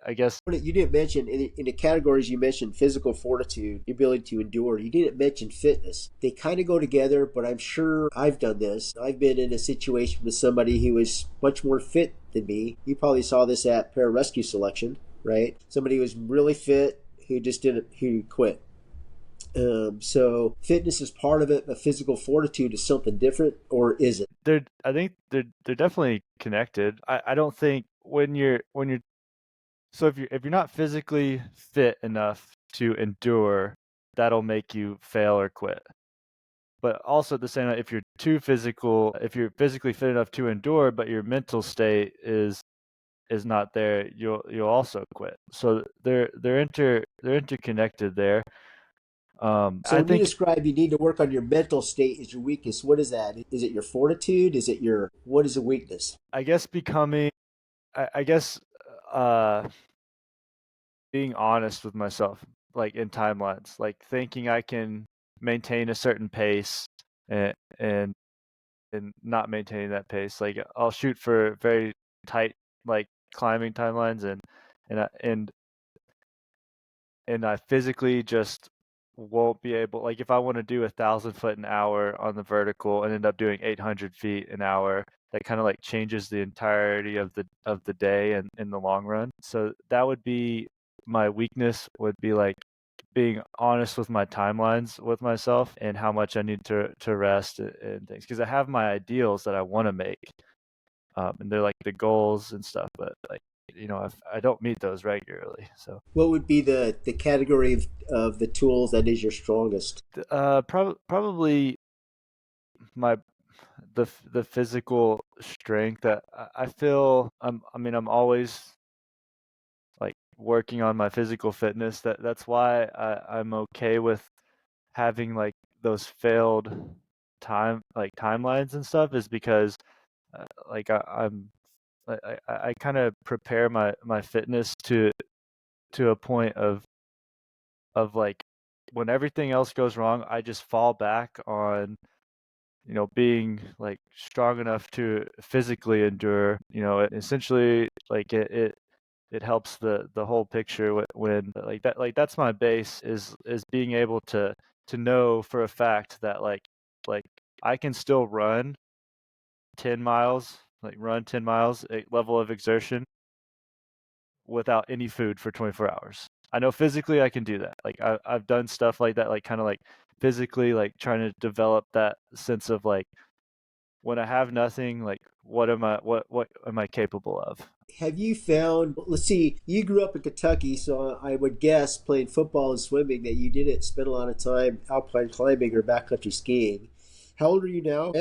I guess You didn't mention in the categories you mentioned physical fortitude, the ability to endure. You didn't mention fitness. They kind of go together, but I'm sure I've done this. I've been in a situation with somebody who was much more fit than me. You probably saw this at pararescue selection, right? Somebody who was really fit who just didn't who quit. So fitness is part of it, but physical fortitude is something different, or is it? I think they're definitely connected. I don't think when you're so if you're not physically fit enough to endure, that'll make you fail or quit. But also at the same time, if you're physically fit enough to endure, but your mental state is not there, you'll also quit. So they're interconnected there. So I when you think describe you need to work on your mental state as your weakness, what is that? Is it your fortitude? Is it your what is a weakness? I guess becoming I guess uh, being honest with myself, like in timelines, like thinking I can maintain a certain pace and and and not maintaining that pace. Like I'll shoot for very tight like climbing timelines and I physically just won't be able, like if I want to do 1,000 foot an hour on the vertical and end up doing 800 feet an hour, that kind of like changes the entirety of the day and in the long run. So that would be my weakness, would be like being honest with my timelines with myself and how much I need to rest and things, because I have my ideals that I want to make, and they're like the goals and stuff, but like if I don't meet those regularly. So What would be the category of the tools that is your strongest? probably my the physical strength that I feel. I mean, I'm always like working on my physical fitness. That's why I'm okay with having like those failed timelines and stuff, is because like I kind of prepare my fitness to a point of like when everything else goes wrong, I just fall back on being like strong enough to physically endure. Essentially, like it helps the whole picture when like that, like that's my base, is being able to know for a fact that like I can still run 10 miles, like run 10 miles a level of exertion without any food for 24 hours. I know physically I can do that. Like I've done stuff like that, like kind of like physically, like trying to develop that sense of like when I have nothing, like what am I capable of? Have you found, let's see, you grew up in Kentucky, so I would guess playing football and swimming that you didn't spend a lot of time alpine climbing or backcountry skiing. How old are you now?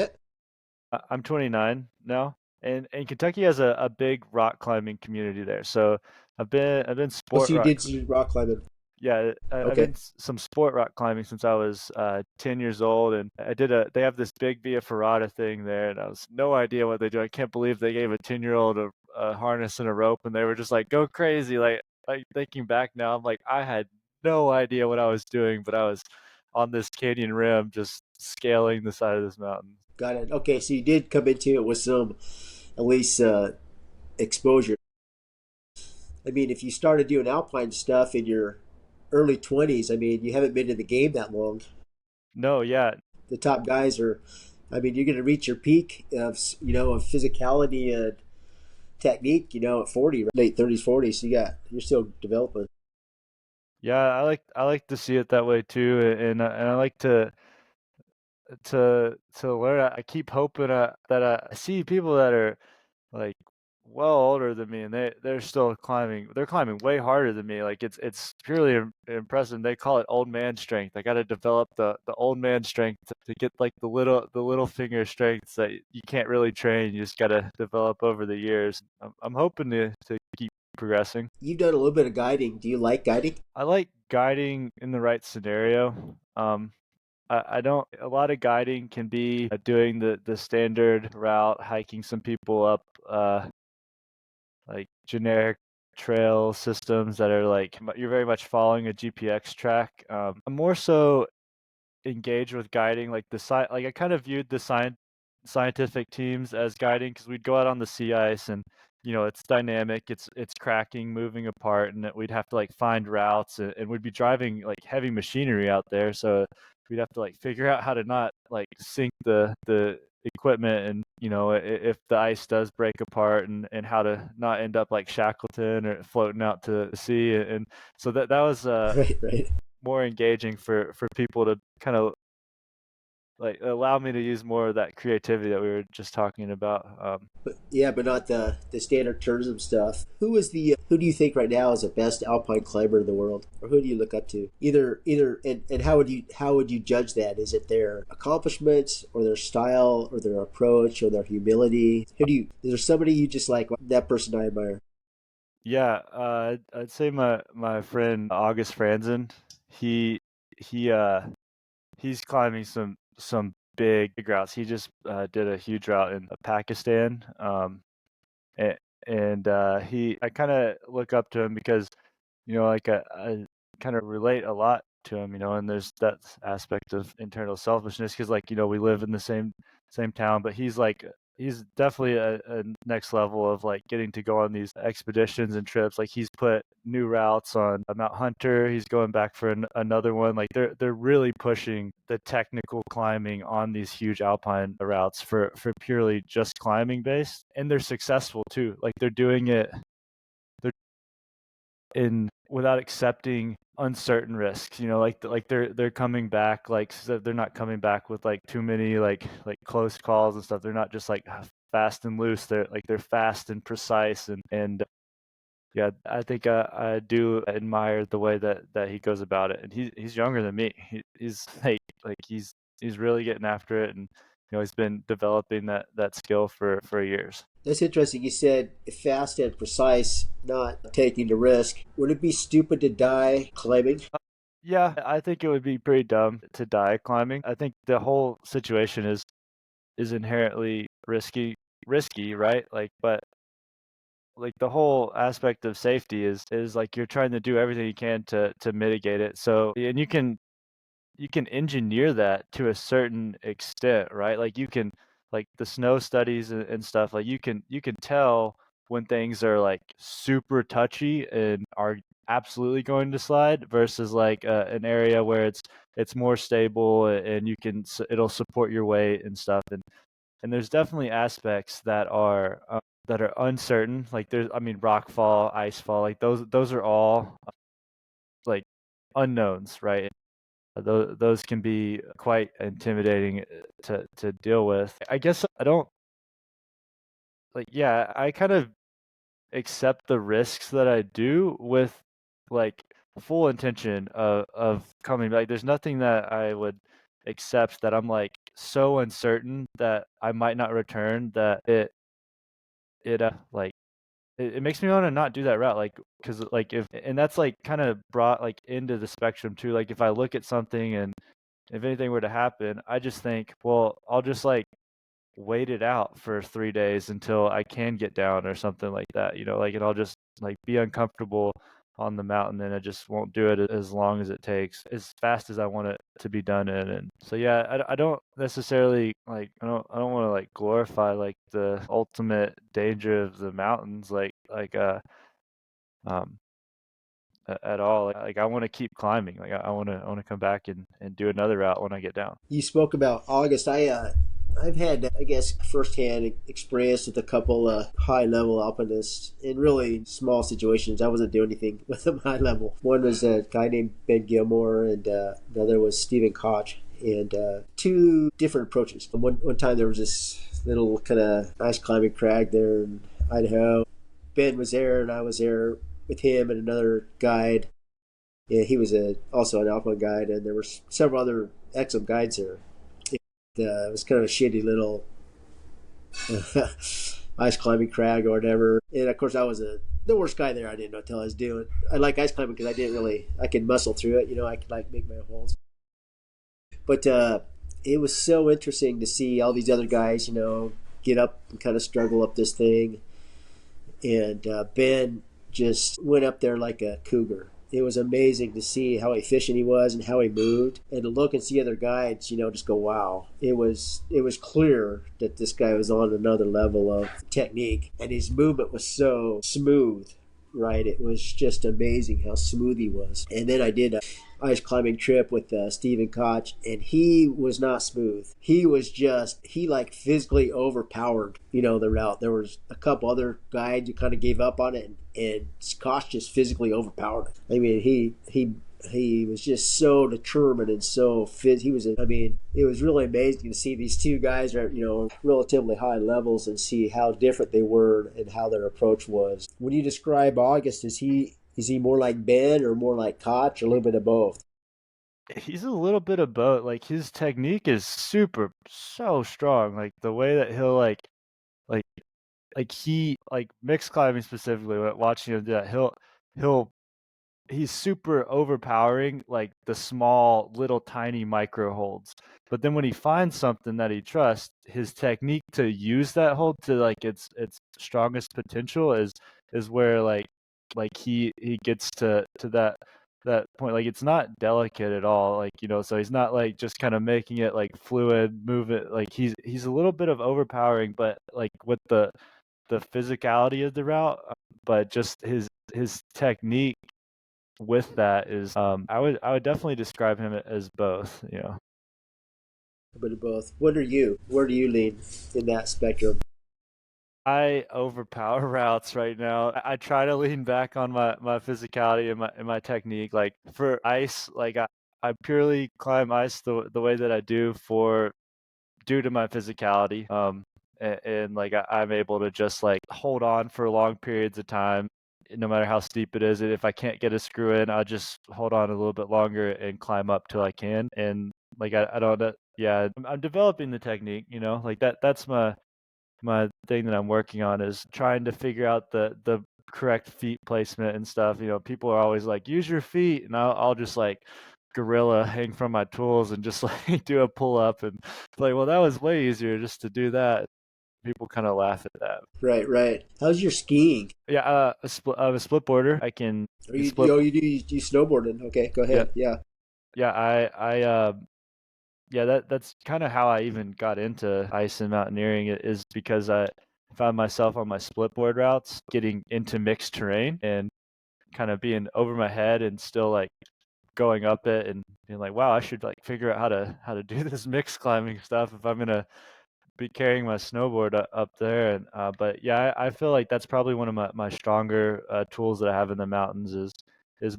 I'm 29 now, and Kentucky has a big rock climbing community there. So I've been Oh, sport so you rock. did some rock climbing. Yeah, I've Okay, been some sport rock climbing since I was 10 years old, and they have this big Via Ferrata thing there, and I was no idea what they do. I can't believe they gave a 10-year-old a harness and a rope, and they were just like, go crazy. Like thinking back now, I'm like, I had no idea what I was doing, but I was on this canyon rim just scaling the side of this mountain. got it. Okay, so you did come into it with some, at least, exposure. I mean, if you started doing alpine stuff in your early 20s, I mean, you haven't been in the game that long. No, yeah, The top guys are, I mean, you're going to reach your peak of, of physicality and technique, at 40, right? Late 30s, 40s. So you're still developing. yeah, I like to see it that way too, and I like to learn. I keep hoping that I see people that are like well older than me, and they're still climbing. They're climbing way harder than me. Like it's purely impressive. They call it old man strength. I got to develop the old man strength to get like the little finger strengths that you can't really train. You just got to develop over the years. I'm hoping to keep progressing. You've done a little bit of guiding. Do you like guiding? I like guiding in the right scenario. I don't. A lot of guiding can be doing the standard route, hiking some people up like generic trail systems that are like you're very much following a GPX track. I'm more so engaged with guiding, like like I kind of viewed the scientific teams as guiding, because we'd go out on the sea ice and it's dynamic, it's cracking, moving apart, and that we'd have to like find routes, and we'd be driving like heavy machinery out there, so we'd have to like figure out how to not like sink the equipment, and if the ice does break apart, and how to not end up like Shackleton or floating out to the sea, and so that was Right, right. more engaging for people to kind of like allow me to use more of that creativity that we were just talking about. But yeah, but not the standard tourism stuff. Who do you think right now is the best alpine climber in the world, or who do you look up to? And how would you judge that? Is it their accomplishments, or their style, or their approach, or their humility? Is there somebody you just like, that person I admire? Yeah, I'd say my friend August Franzen. He he uh he's climbing some big routes. He just did a huge route in Pakistan. and I kind of look up to him because like I kind of relate a lot to him, and there's that aspect of internal selfishness because like we live in the same town, but he's definitely a next level of like getting to go on these expeditions and trips. Like he's put new routes on Mount Hunter. He's going back for another one. Like they're really pushing the technical climbing on these huge alpine routes for purely just climbing based, and they're successful too. Like they're doing it in without accepting uncertain risks. Like they're coming back, like so they're not coming back with like too many like close calls and stuff. They're not just like fast and loose. They're fast and precise, and yeah, I think I do admire the way that he goes about it. And he's younger than me. He's like he's really getting after it, and he's been developing that skill for years. That's interesting. You said fast and precise, not taking the risk. Would it be stupid to die climbing? Yeah, I think it would be pretty dumb to die climbing. I think the whole situation is inherently risky, right? Like, but like the whole aspect of safety is like you're trying to do everything you can to mitigate it. So, and you can engineer that to a certain extent, right? Like you can like the snow studies and stuff, like you can tell when things are like super touchy and are absolutely going to slide versus like an area where it's more stable and it'll support your weight and stuff. And there's definitely aspects that are uncertain, like there's I mean rock fall, ice fall, like those are all like unknowns, right? Those can be quite intimidating to deal with. I guess I don't like, yeah, I kind of accept the risks that I do with like full intention of coming back. There's nothing that I would accept that I'm like so uncertain that I might not return that like it makes me want to not do that route, like because like if and that's like kind of brought like into the spectrum too. Like if I look at something and if anything were to happen, I just think, well, I'll just like wait it out for 3 days until I can get down or something like that, like, and I'll just like be uncomfortable on the mountain and I just won't do it as long as it takes, as fast as I want it to be done in. And so, yeah, I don't necessarily like, I don't want to like glorify like the ultimate danger of the mountains, um, at all. Like I want to keep climbing. Like I want to come back and do another route when I get down. You spoke about August. I've had, I guess, firsthand experience with a couple high level alpinists in really small situations. I wasn't doing anything with them high level. One was a guy named Ben Gilmore, and the other was Stephen Koch. And two different approaches. One time there was this little kind of ice climbing crag there in Idaho. Ben was there, and I was there with him and another guide. Yeah, he was also an alpine guide, and there were several other excellent guides there. It was kind of a shitty little ice climbing crag or whatever. And of course, I was the worst guy there. I didn't know what the hell I was doing. I like ice climbing because I could muscle through it. I could like make my holes. But it was so interesting to see all these other guys, get up and kind of struggle up this thing. And Ben just went up there like a cougar. It was amazing to see how efficient he was and how he moved, and to look and see other guides, just go, wow. It was clear that this guy was on another level of technique, and his movement was so smooth, right? It was just amazing how smooth he was. And then I did a ice climbing trip with Stephen Koch, and he was not smooth. He like physically overpowered, the route. There was a couple other guides who kind of gave up on it, and Koch just physically overpowered it. I mean, he was just so determined and so fit. It was really amazing to see these two guys at, relatively high levels and see how different they were and how their approach was. When you describe August, is he more like Ben or more like Koch, or a little bit of both? He's a little bit of both. Like his technique is so strong. Like the way that he'll like he like mixed climbing specifically. Watching him do that, he'll he's super overpowering, like the small, little, tiny micro holds. But then when he finds something that he trusts, his technique to use that hold to like its strongest potential is where he gets to that point. Like it's not delicate at all. Like, you know, so he's not like just kind of making it like fluid, move it. Like he's a little bit of overpowering, but like with the physicality of the route, but just his technique with that is I would definitely describe him as both, you know. A bit of both. What are you? Where do you lean in that spectrum? I overpower routes right now. I try to lean back on my physicality and my technique. Like for ice, like I purely climb ice the way that I do for due to my physicality. And like I'm able to just like hold on for long periods of time, no matter how steep it is. And if I can't get a screw in, I'll just hold on a little bit longer and climb up till I can. And like I don't, yeah, I'm developing the technique. You know, like that's my thing that I'm working on is trying to figure out the correct feet placement and stuff. You know, people are always like, use your feet, and I'll just like gorilla hang from my tools and just like do a pull up and like, well, that was way easier just to do that. People kind of laugh at that. Right, right. How's your skiing? Yeah, I'm a split boarder. I can Are you, split. oh, you snowboarding? Okay, go Yeah, ahead. Yeah. yeah. Yeah, that's kind of how I even got into ice and mountaineering is because I found myself on my split board routes getting into mixed terrain and kind of being over my head and still like going up it and being like, wow, I should like figure out how to do this mixed climbing stuff if I'm gonna be carrying my snowboard up there. And but yeah, I feel like that's probably one of my stronger tools that I have in the mountains is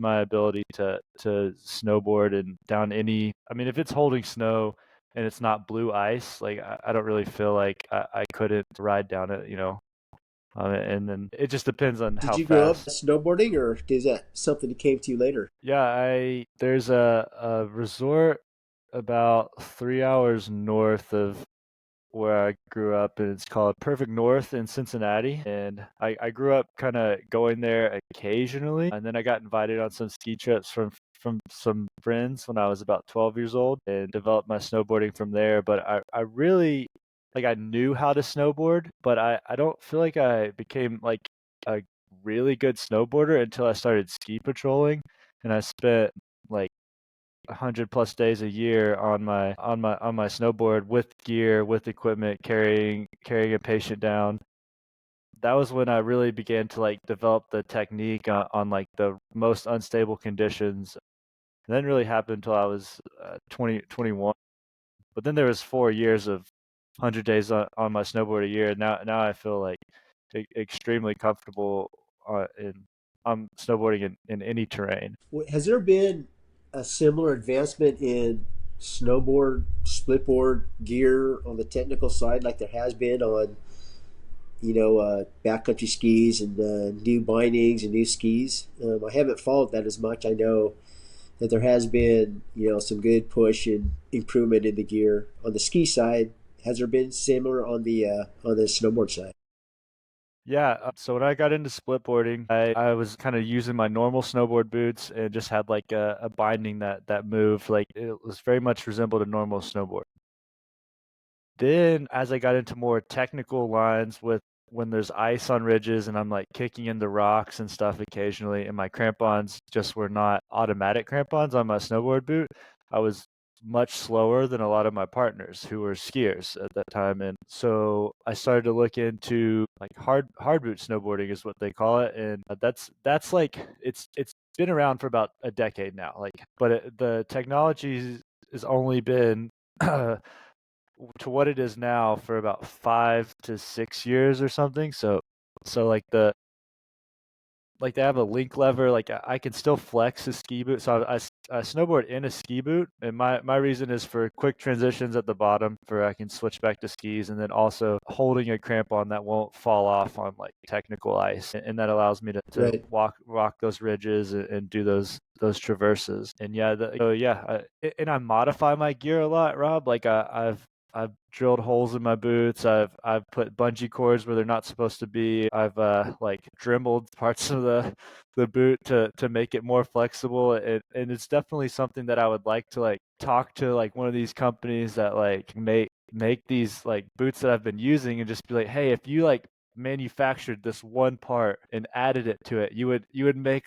my ability to snowboard and down any. I mean, if it's holding snow and it's not blue ice, like I don't really feel like I couldn't ride down it, you know. And then it just depends on Did how you grow up fast. snowboarding, or is that something that came to you later? Yeah, I there's a resort about 3 hours north of where I grew up, and it's called Perfect North in Cincinnati. And I grew up kind of going there occasionally, and then I got invited on some ski trips from some friends when I was about 12 years old, and developed my snowboarding from there. But I really like I knew how to snowboard, but I don't feel like I became like a really good snowboarder until I started ski patrolling, and I spent like 100 plus days a year on my snowboard with gear, with equipment, carrying a patient down. That was when I really began to like develop the technique on like the most unstable conditions. And that didn't really happen until I was 21. But then there was 4 years of 100 days on my snowboard a year. Now I feel like extremely comfortable in I'm snowboarding in any terrain. Has there been a similar advancement in snowboard, splitboard gear on the technical side, like there has been on backcountry skis and new bindings and new skis? I haven't followed that as much. I know that there has been some good push and improvement in the gear on the ski side. Has there been similar on the snowboard side? Yeah, so when I got into splitboarding, I was kind of using my normal snowboard boots and just had like a binding that moved. Like it was very much resembled a normal snowboard. Then as I got into more technical lines with when there's ice on ridges and I'm like kicking in the rocks and stuff occasionally, and my crampons just were not automatic crampons on my snowboard boot, I was much slower than a lot of my partners who were skiers at that time. And so I started to look into like hard boot snowboarding is what they call it. And that's like it's been around for about a decade now. Like, but the technology has only been to what it is now for about 5 to 6 years or something. So like they have a link lever. Like I can still flex a ski boot. So I snowboard in a ski boot, and my reason is for quick transitions at the bottom, for I can switch back to skis, and then also holding a crampon that won't fall off on like technical ice, and that allows me to Right. walk those ridges and do those traverses. And yeah, so yeah, and I modify my gear a lot, Rob. Like I've drilled holes in my boots. I've put bungee cords where they're not supposed to be. I've like dremeled parts of the boot to make it more flexible. And it's definitely something that I would like to like talk to like one of these companies that like make these like boots that I've been using and just be like, hey, if you like manufactured this one part and added it to it, you would make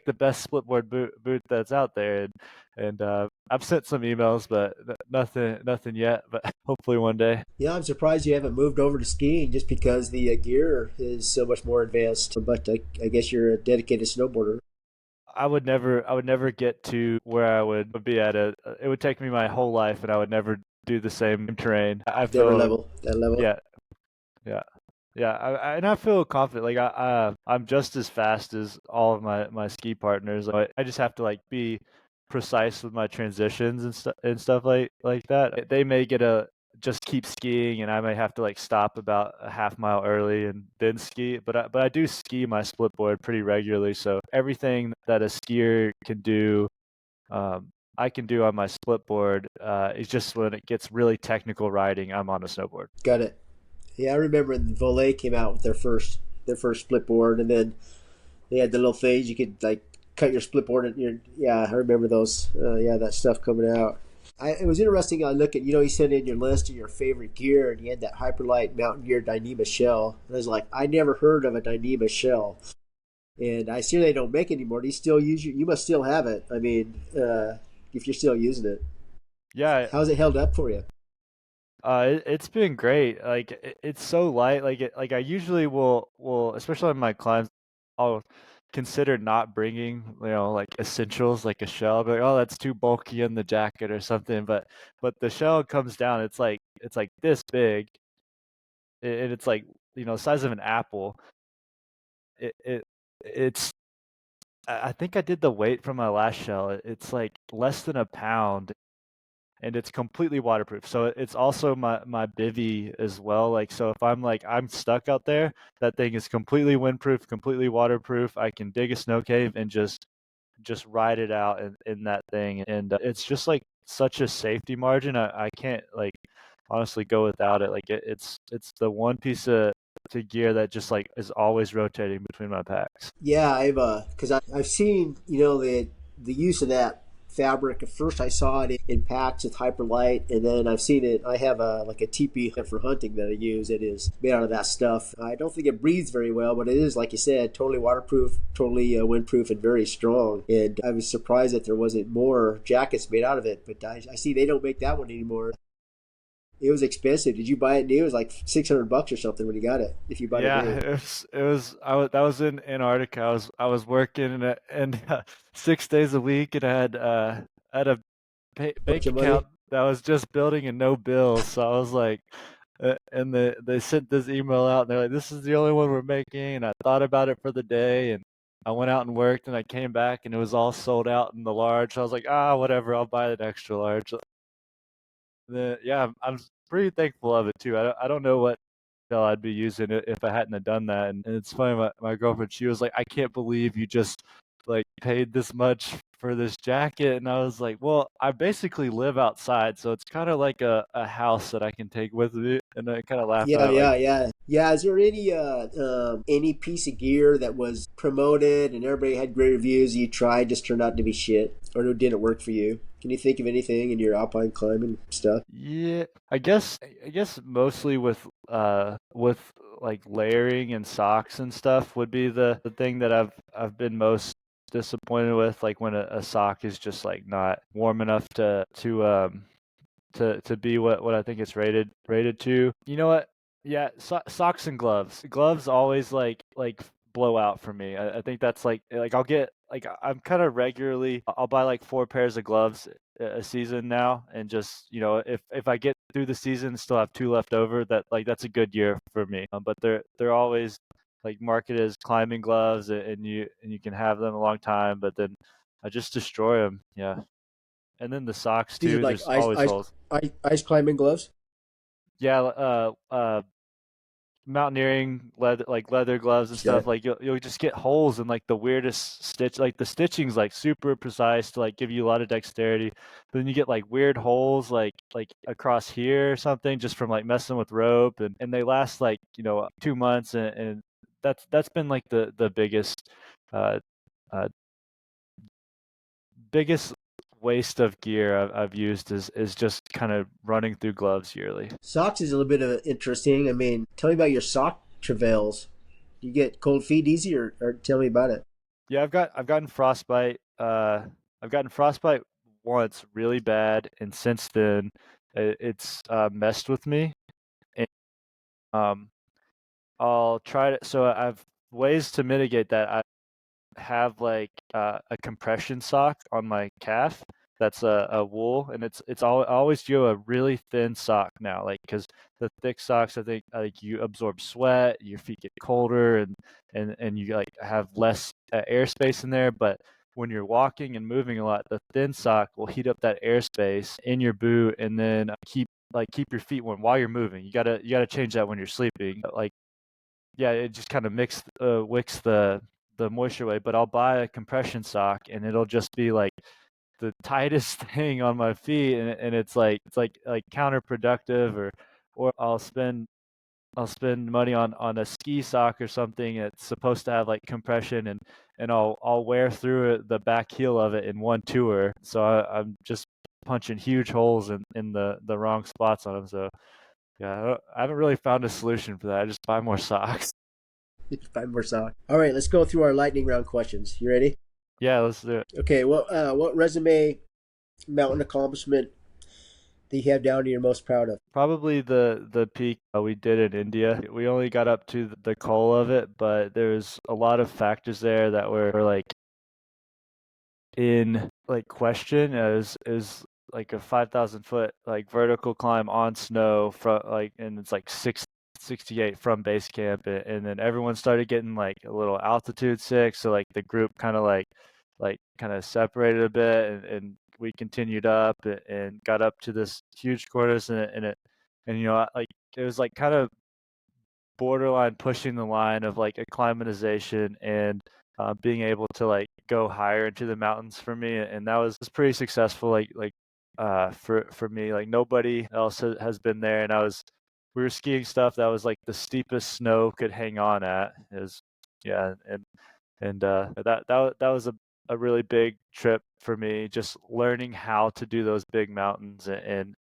the best splitboard boot that's out there. And I've sent some emails, but nothing yet. But hopefully one day. Yeah, I'm surprised you haven't moved over to skiing just because the gear is so much more advanced. But I guess you're a dedicated snowboarder. I would never get to where I would be at. It would take me my whole life, and I would never do the same terrain. I Never feel, level that level. yeah, yeah. Yeah, and I feel confident. Like I'm just as fast as all of my ski partners. I just have to like be precise with my transitions and stuff like that. They may get a just keep skiing, and I may have to like stop about a half mile early and then ski. But I do ski my split board pretty regularly. So everything that a skier can do, I can do on my split board. It's just when it gets really technical riding, I'm on a snowboard. Got it. Yeah, I remember when Volet came out with their first split board, and then they had the little things you could like cut your split board. And yeah, I remember those. Yeah, that stuff coming out. It was interesting. I look at you sent in your list of your favorite gear, and you had that Hyperlight Mountain Gear Dyneema shell. And I was like, I never heard of a Dyneema shell, and I see they don't make it anymore. Do you still use you must still have it. I mean, if you're still using it, Yeah, how's it held up for you? it's been great. Like it's so light. Like I usually will especially on my climbs, I'll consider not bringing like essentials like a shell. But like, oh, that's too bulky in the jacket or something. But the shell comes down. It's like this big, and it's like the size of an apple. It's I think I did the weight from my last shell. It's like less than a pound, and it's completely waterproof. So it's also my bivy as well. Like so if I'm stuck out there, that thing is completely windproof, completely waterproof. I can dig a snow cave and just ride it out in that thing. And it's just like such a safety margin. I can't like honestly go without it. Like it's the one piece of to gear that just like is always rotating between my packs. Yeah, because I've seen the use of that fabric. At first, I saw it in packs with Hyperlight, and then I've seen it. I have a teepee for hunting that I use. It is made out of that stuff. I don't think it breathes very well, but it is, like you said, totally waterproof, totally windproof, and very strong. And I was surprised that there wasn't more jackets made out of it. But I see they don't make that one anymore. It was expensive. Did you buy it new? It was like $600 or something when you got it. If you bought it Yeah, new, it was that was in Antarctica. I was working and 6 days a week, and I had a bunch bank of money. account that was just building and no bills. So I was like, and they sent this email out, and they're like, "This is the only one we're making." And I thought about it for the day, and I went out and worked, and I came back, and it was all sold out in the large. So I was like, ah, whatever, I'll buy an extra large. Yeah, I'm pretty thankful of it too. I don't know what hell I'd be using it if I hadn't have done that. And it's funny, my girlfriend, she was like, I can't believe you just like paid this much for this jacket. And I was like, well, I basically live outside, so it's kind of like a house that I can take with me. And I kind of laugh Yeah, at it, like, yeah, yeah, yeah. Is there any piece of gear that was promoted and everybody had great reviews you tried just turned out to be shit or it didn't work for you? Can you think of anything in your alpine climbing stuff? yeah, I guess mostly with like layering and socks and stuff would be the thing that I've been most disappointed with, like when a sock is just like not warm enough to be what I think it's rated to. You know what? Yeah, socks and gloves. Gloves always like blow out for me. I think that's like I'll get like I'm kind of regularly I'll buy like 4 pairs of gloves a season now, and just if I get through the season and still have two left over, that's a good year for me. But they're always like marketed as climbing gloves, and you can have them a long time, but then I just destroy them. Yeah, and then the socks These are too. like There's always holes. ice climbing gloves. Yeah, mountaineering leather gloves and Okay. stuff, like you'll just get holes in like the weirdest stitch. Like the stitching's like super precise to like give you a lot of dexterity. But then you get like weird holes like across here or something just from like messing with rope, and they last like 2 months, and that's been like the uh, uh biggest waste of gear I've used is just kind of running through gloves yearly. Socks is a little bit of interesting. I mean, tell me about your sock travails. Do you get cold feet easy, or tell me about it? Yeah, I've gotten frostbite. I've gotten frostbite once really bad, and since then it's messed with me. And, um, I'll try to. So I've ways to mitigate that. I have like a compression sock on my calf that's a wool, and I always do a really thin sock now, like because the thick socks, I think like you absorb sweat, your feet get colder, and you like have less airspace in there. But when you're walking and moving a lot, the thin sock will heat up that airspace in your boot, and then keep your feet warm while you're moving. You gotta change that when you're sleeping. Like yeah, it just kind of wicks the moisture away. But I'll buy a compression sock, and it'll just be like the tightest thing on my feet, and it's like counterproductive. Or I'll spend money on a ski sock or something. It's supposed to have like compression, and I'll wear through the back heel of it in one tour. So I'm just punching huge holes in the wrong spots on them. So yeah, I haven't really found a solution for that. I just buy more socks. 5 more socks. All right, let's go through our lightning round questions. You ready? Yeah, let's do it. Okay. What resume mountain accomplishment that you have down to you're most proud of? Probably the peak we did in India. We only got up to the goal of it, but there's a lot of factors there that were like in like question. Is like a 5,000 foot like vertical climb on snow from like, and it's like 668 from base camp, and then everyone started getting like a little altitude sick, so like the group kind of like kind of separated a bit, and we continued up and got up to this huge cornice, and like it was like kind of borderline pushing the line of like acclimatization and being able to like go higher into the mountains for me, and that was pretty successful. For me, like nobody else has been there, and we were skiing stuff that was like the steepest snow could hang on at. Is yeah, and that was a really big trip for me, just learning how to do those big mountains, and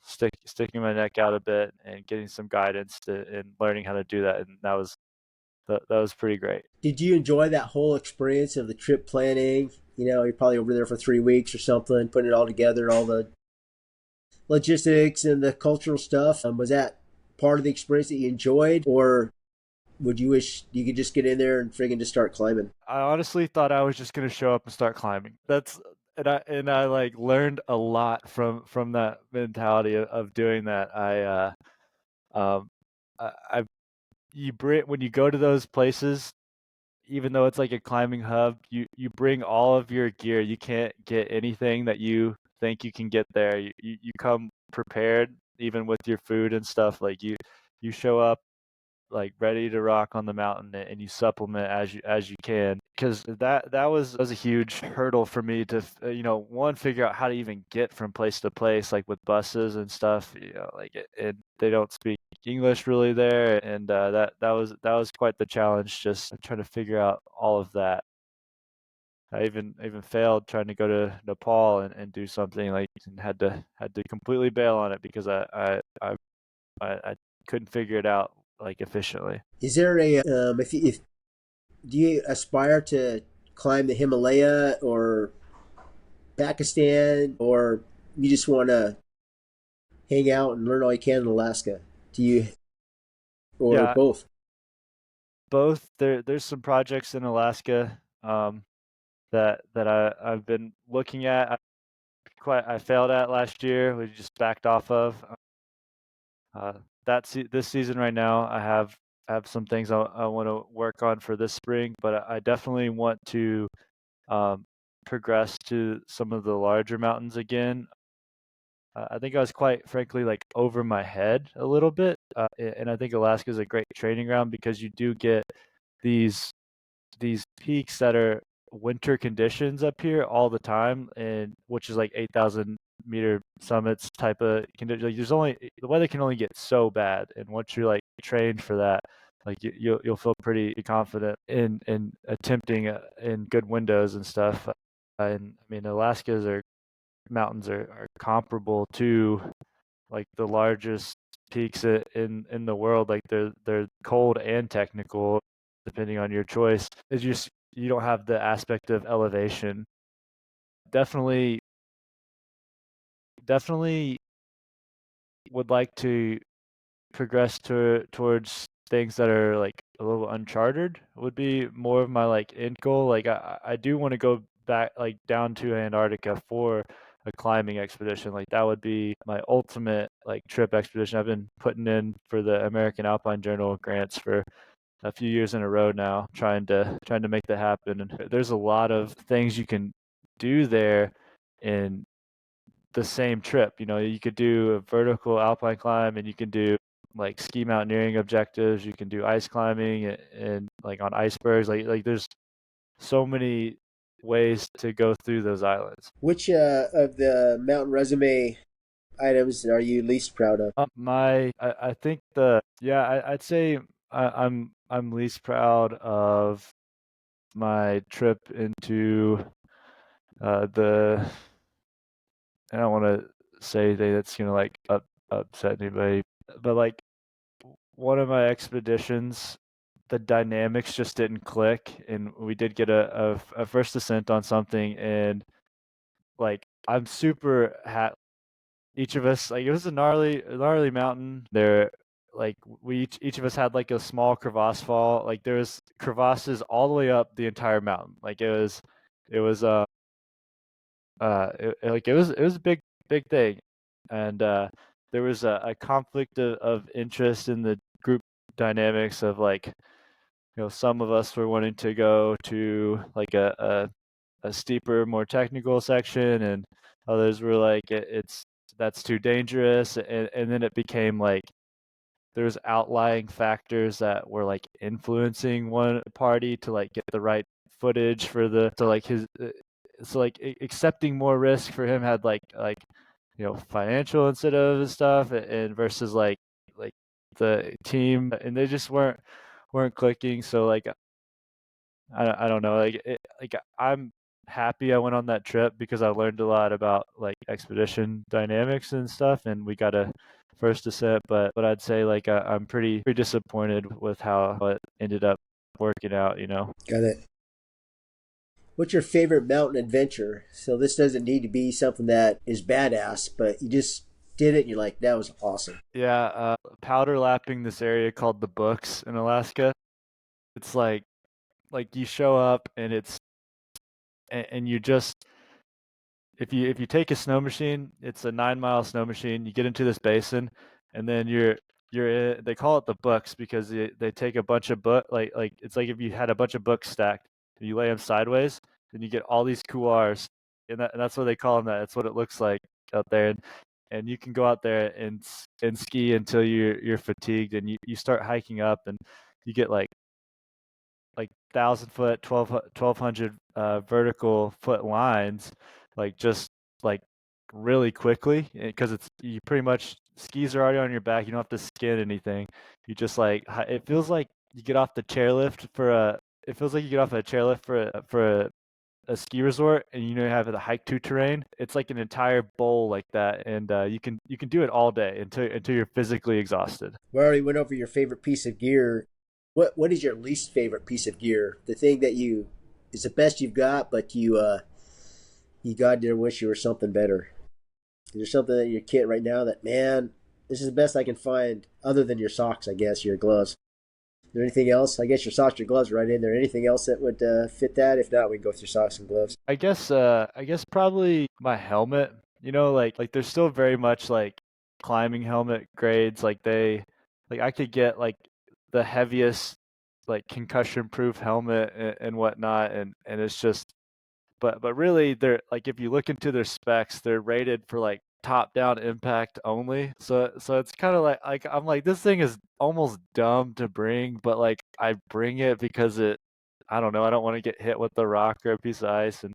sticking my neck out a bit and getting some guidance and learning how to do that, and that was pretty great. Did you enjoy that whole experience of the trip planning? You're probably over there for 3 weeks or something, putting it all together, all the logistics and the cultural stuff. Was that part of the experience that you enjoyed, or would you wish you could just get in there and friggin' just start climbing? I honestly thought I was just gonna show up and start climbing. And I like learned a lot from that mentality of doing that. Um I you bring when you go to those places, even though it's like a climbing hub, you bring all of your gear. You can't get anything that you think you can get there. You come prepared, even with your food and stuff. Like you show up like ready to rock on the mountain, and you supplement as you can, because that was a huge hurdle for me to one, figure out how to even get from place to place, like with buses and stuff, and they don't speak English really there, and that was quite the challenge, just trying to figure out all of that. I even failed trying to go to Nepal and do something, like, and had to completely bail on it because I couldn't figure it out like efficiently. Is there a if do you aspire to climb the Himalaya or Pakistan, or you just want to hang out and learn all you can in Alaska? Do you, or Yeah, both? both. There's some projects in Alaska that I've been looking at. I failed at last year. We just backed off of. Uh, this season right now, I have some things I want to work on for this spring, but I definitely want to um, progress to some of the larger mountains again. I think I was quite frankly like over my head a little bit, and I think Alaska is a great training ground because you do get these these peaks that are winter conditions up here all the time, and which is like 8,000-meter summits type of condition. Like there's only the weather can only get so bad, and once you're like trained for that, like you'll feel pretty confident in attempting in good windows and stuff. And I mean, Alaska's are mountains are comparable to like the largest peaks in the world. Like they're cold and technical, depending on your choice. It's just you don't have the aspect of elevation. Definitely, definitely would like to progress towards things that are like a little uncharted. Would be more of my like end goal. Like I do want to go back like down to Antarctica for a climbing expedition. Like that would be my ultimate like trip expedition. I've been putting in for the American Alpine Journal grants for a few years in a row now, trying to make that happen. And there's a lot of things you can do there in the same trip. You know, you could do a vertical alpine climb, and you can do like ski mountaineering objectives. You can do ice climbing and like on icebergs. Like there's so many ways to go through those islands. Which of the mountain resume items are you least proud of? I think the yeah I'd say I'm least proud of my trip into the I don't want to say anything that's gonna like upset anybody, but like one of my expeditions, the dynamics just didn't click, and we did get a first ascent on something, and like I'm super each of us like it was a gnarly mountain. There, like we each of us had like a small crevasse fall. Like there was crevasses all the way up the entire mountain. Like it was like it was a big thing, and there was a conflict of interest in the group dynamics of like some of us were wanting to go to like a steeper, more technical section, and others were like it's that's too dangerous, and then it became like there's outlying factors that were like influencing one party to like get the right footage for the to like his so like accepting more risk for him had like financial incentives and stuff, and versus like the team, and they just weren't clicking. So like I don't know. Like I'm happy I went on that trip because I learned a lot about like expedition dynamics and stuff, and we got a first ascent. But I'd say like I'm pretty disappointed with how it ended up working out. You know. Got it. What's your favorite mountain adventure? So this doesn't need to be something that is badass, but you just did it and you're like, that was awesome. Yeah, powder lapping this area called the Books in Alaska. It's like you show up and and you just if you take a snow machine, it's a 9 mile snow machine. You get into this basin, and then they call it the books because they take a bunch of like it's like if you had a bunch of books stacked, and you lay them sideways, then you get all these couloirs, and that's what they call them. That's what it looks like out there, and you can go out there and ski until you're fatigued, and you start hiking up, and you get like 1,000 foot, 1,200 vertical foot lines, like just like really quickly because it's you pretty much skis are already on your back. You don't have to skin anything. You just like it feels like you get off the chairlift for a. It feels like you get off a chairlift a ski resort, and you have the hike to terrain. It's like an entire bowl like that, and you can do it all day until you're physically exhausted. We already went over your favorite piece of gear. What is your least favorite piece of gear? The thing that you is the best you've got, but you got there wish you were something better. Is there something in your kit right now that man, this is the best I can find other than your socks, I guess, your gloves. Is there anything else? I guess your socks, your gloves, are right in there. Anything else that would fit that? If not, we can go with your socks and gloves. I guess probably my helmet. Like there's still very much like climbing helmet grades. Like like I could get like the heaviest like concussion proof helmet and whatnot, and it's just but really they're like if you look into their specs, they're rated for like top down impact only. So it's kind of like I'm like this thing is almost dumb to bring, but like I bring it because I don't know, I don't want to get hit with a rock or a piece of ice, and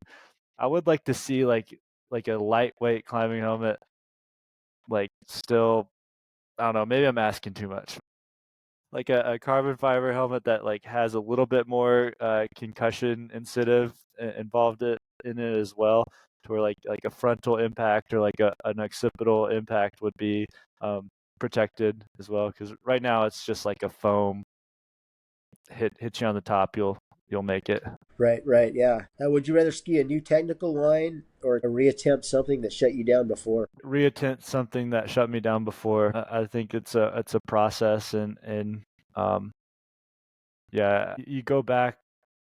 I would like to see like a lightweight climbing helmet, like still, I don't know, maybe I'm asking too much. Like a carbon fiber helmet that like has a little bit more concussion incentive involved in it as well, to where like a frontal impact or like an occipital impact would be um, protected as well. Because right now it's just like a foam hit you on the top, you'll make it. Right, right, yeah. Would you rather ski a new technical line or reattempt something that shut you down before? Reattempt something that shut me down before. I think it's a process, and um, yeah, you go back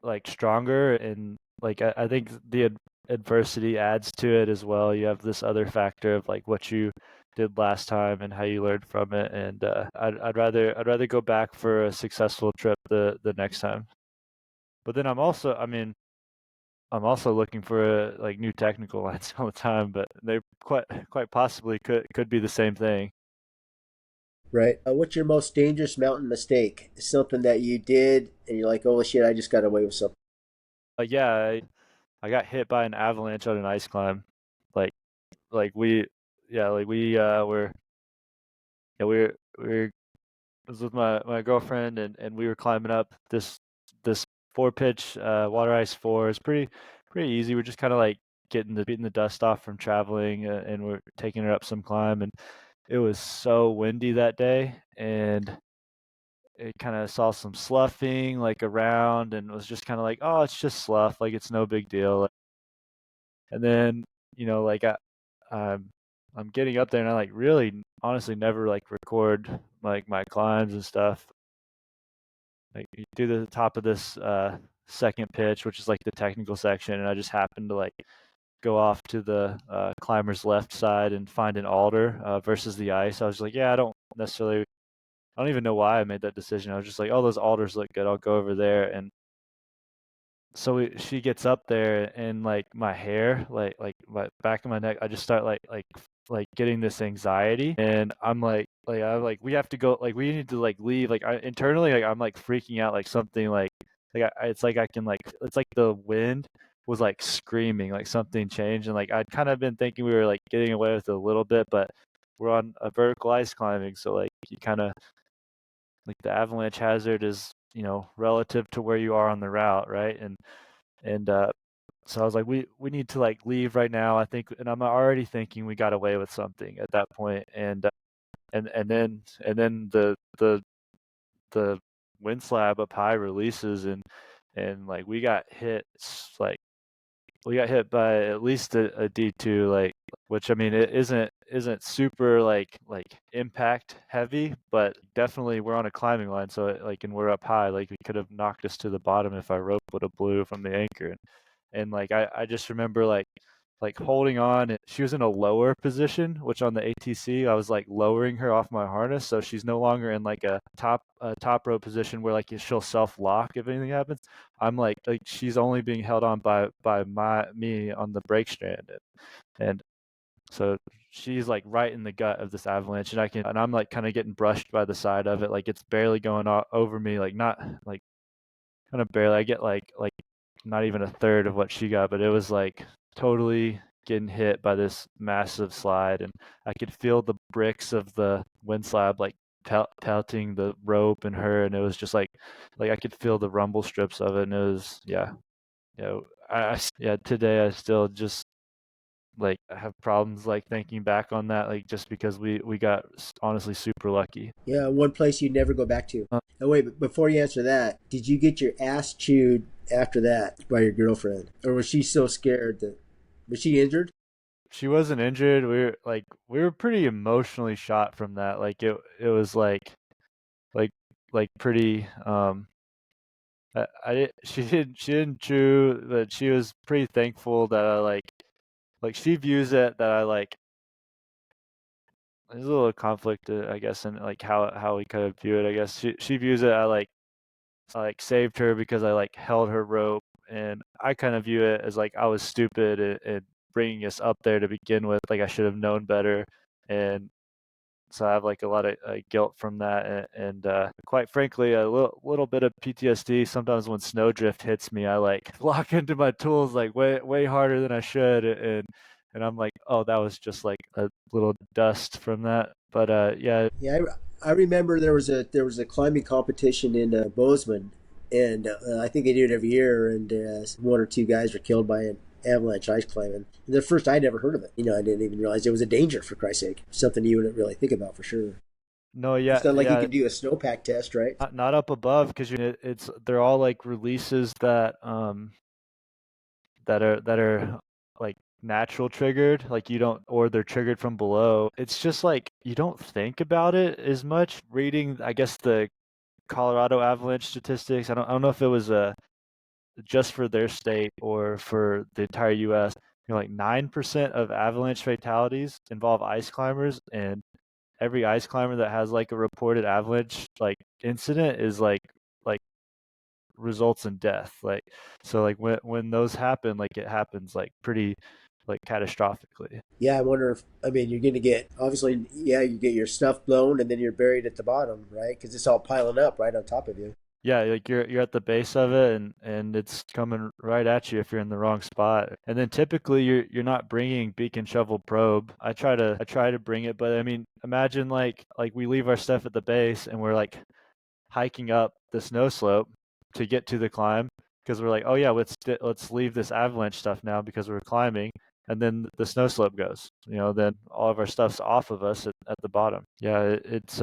like stronger, and like I think the adversity adds to it as well. You have this other factor of like what you did last time and how you learned from it, and I'd rather go back for a successful trip the next time. But then I'm also looking for like new technical lines all the time, but they quite possibly could be the same thing. Right. What's your most dangerous mountain mistake? Something that you did and you're like, oh shit, I just got away with something. Yeah, I got hit by an avalanche on an ice climb. Like like we yeah, like were yeah, we were I was with my girlfriend, and we were climbing up this four pitch water ice four. It's pretty easy. We're just kind of like beating the dust off from traveling, and we're taking her up some climb, and it was so windy that day, and it kind of saw some sloughing like around, and was just kind of like, oh, it's just slough, like it's no big deal. And then, like I'm I'm getting up there, and I like really honestly never like record like my climbs and stuff. Like you do the top of this second pitch, which is like the technical section, and I just happened to like go off to the climber's left side and find an alder versus the ice. I was like, yeah, I don't even know why I made that decision. I was just like, oh, those alders look good. I'll go over there. And so she gets up there, and like my hair, like my back of my neck, I just start like getting this anxiety, and I'm like we have to go, like we need to like leave, like I internally, like I'm like freaking out, like something it's like I can like it's like the wind was like screaming like something changed, and like I'd kind of been thinking we were like getting away with it a little bit, but we're on a vertical ice climbing, so like you kind of like the avalanche hazard is relative to where you are on the route, right? And so I was like, we need to like leave right now, I think, and I'm already thinking we got away with something at that point, and then the wind slab up high releases, and like like we got hit by at least a D2, like, which I mean it isn't super like impact heavy, but definitely we're on a climbing line, so and we're up high, like it could have knocked us to the bottom if our rope would have blew from the anchor, and like I just remember like holding on, and she was in a lower position, which on the ATC I was like lowering her off my harness, so she's no longer in like a top rope position where like she'll self lock if anything happens. I'm like she's only being held on by me on the brake strand, and so she's like right in the gut of this avalanche, and I'm like kind of getting brushed by the side of it, like it's barely going over me, like not like kind of barely. I get like not even a third of what she got, but it was like totally getting hit by this massive slide, and I could feel the bricks of the wind slab like pelting the rope and her, and it was just like I could feel the rumble strips of it, and it was yeah. Yeah, today I still just like I have problems like thinking back on that, like just because we got honestly super lucky. Yeah, one place you'd never go back to. Oh, wait, but before you answer that, did you get your ass chewed after that by your girlfriend? Or was she so scared that. Was she injured? She wasn't injured. We were pretty emotionally shot from that. Like it was like like pretty she didn't chew, but she was pretty thankful that I like she views it that I like there's a little conflict, I guess, in like how we kind of view it. I guess she views it I like saved her because I like held her rope, and I kind of view it as like I was stupid, and bringing us up there to begin with. Like I should have known better, and so I have like a lot of guilt from that, and quite frankly, a little bit of PTSD. Sometimes when snowdrift hits me, I like lock into my tools like way harder than I should, and I'm like, oh, that was just like a little dust from that. But yeah, Yeah, I remember there was a climbing competition in Bozeman, and I think they do it every year. And one or two guys were killed by an avalanche ice climbing. And the first I'd ever heard of it. I didn't even realize it was a danger, for Christ's sake. Something you wouldn't really think about for sure. no, It's yeah, not like you yeah, could do a snowpack test, right? not up above because it's they're all like releases that that are like natural triggered, like you don't, or they're triggered from below. It's just like you don't think about it as much reading, I guess, the Colorado avalanche statistics. I don't know if it was just for their state or for the entire US. Like 9% of avalanche fatalities involve ice climbers, and every ice climber that has like a reported avalanche like incident is like results in death. Like so like when those happen, like it happens like pretty like catastrophically. Yeah, I wonder if you're going to get obviously, yeah, you get your stuff blown and then you're buried at the bottom, right? Because it's all piling up right on top of you. Yeah, like you're at the base of it, and it's coming right at you if you're in the wrong spot. And then typically you're not bringing beacon shovel probe. I try to bring it, but I mean, imagine like we leave our stuff at the base and we're like hiking up the snow slope to get to the climb because we're like, oh yeah, let's leave this avalanche stuff now because we're climbing, and then the snow slope goes. Then all of our stuff's off of us at the bottom. Yeah, it's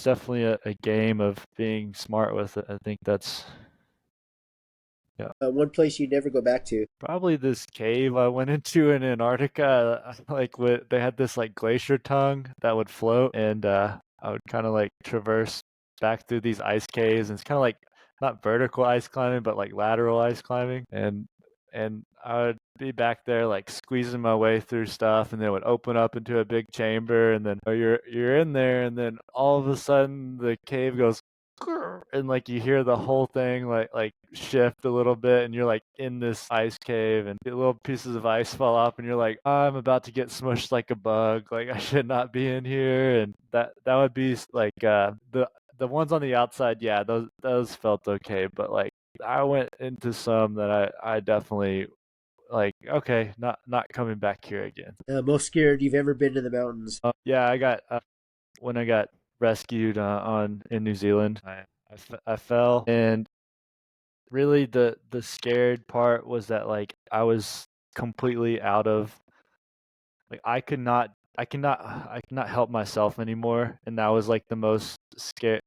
definitely a game of being smart with it. I think that's yeah. One place you'd never go back to. Probably this cave I went into in Antarctica. Like they had this like glacier tongue that would float, and I would kind of like traverse back through these ice caves, and it's kind of like not vertical ice climbing, but like lateral ice climbing, and I would be back there like squeezing my way through stuff, and then it would open up into a big chamber, and then you're in there, and then all of a sudden the cave goes and like you hear the whole thing like shift a little bit, and you're like in this ice cave, and little pieces of ice fall off, and you're like, oh, I'm about to get smushed like a bug, like I should not be in here. And that would be like the ones on the outside, yeah, those felt okay, but like I went into some that I definitely like, okay, not coming back here again. Most scared you've ever been to the mountains. Yeah, I got when I got rescued on in New Zealand. I fell, and really the scared part was that like I was completely out of, like I cannot help myself anymore, and that was like the most scary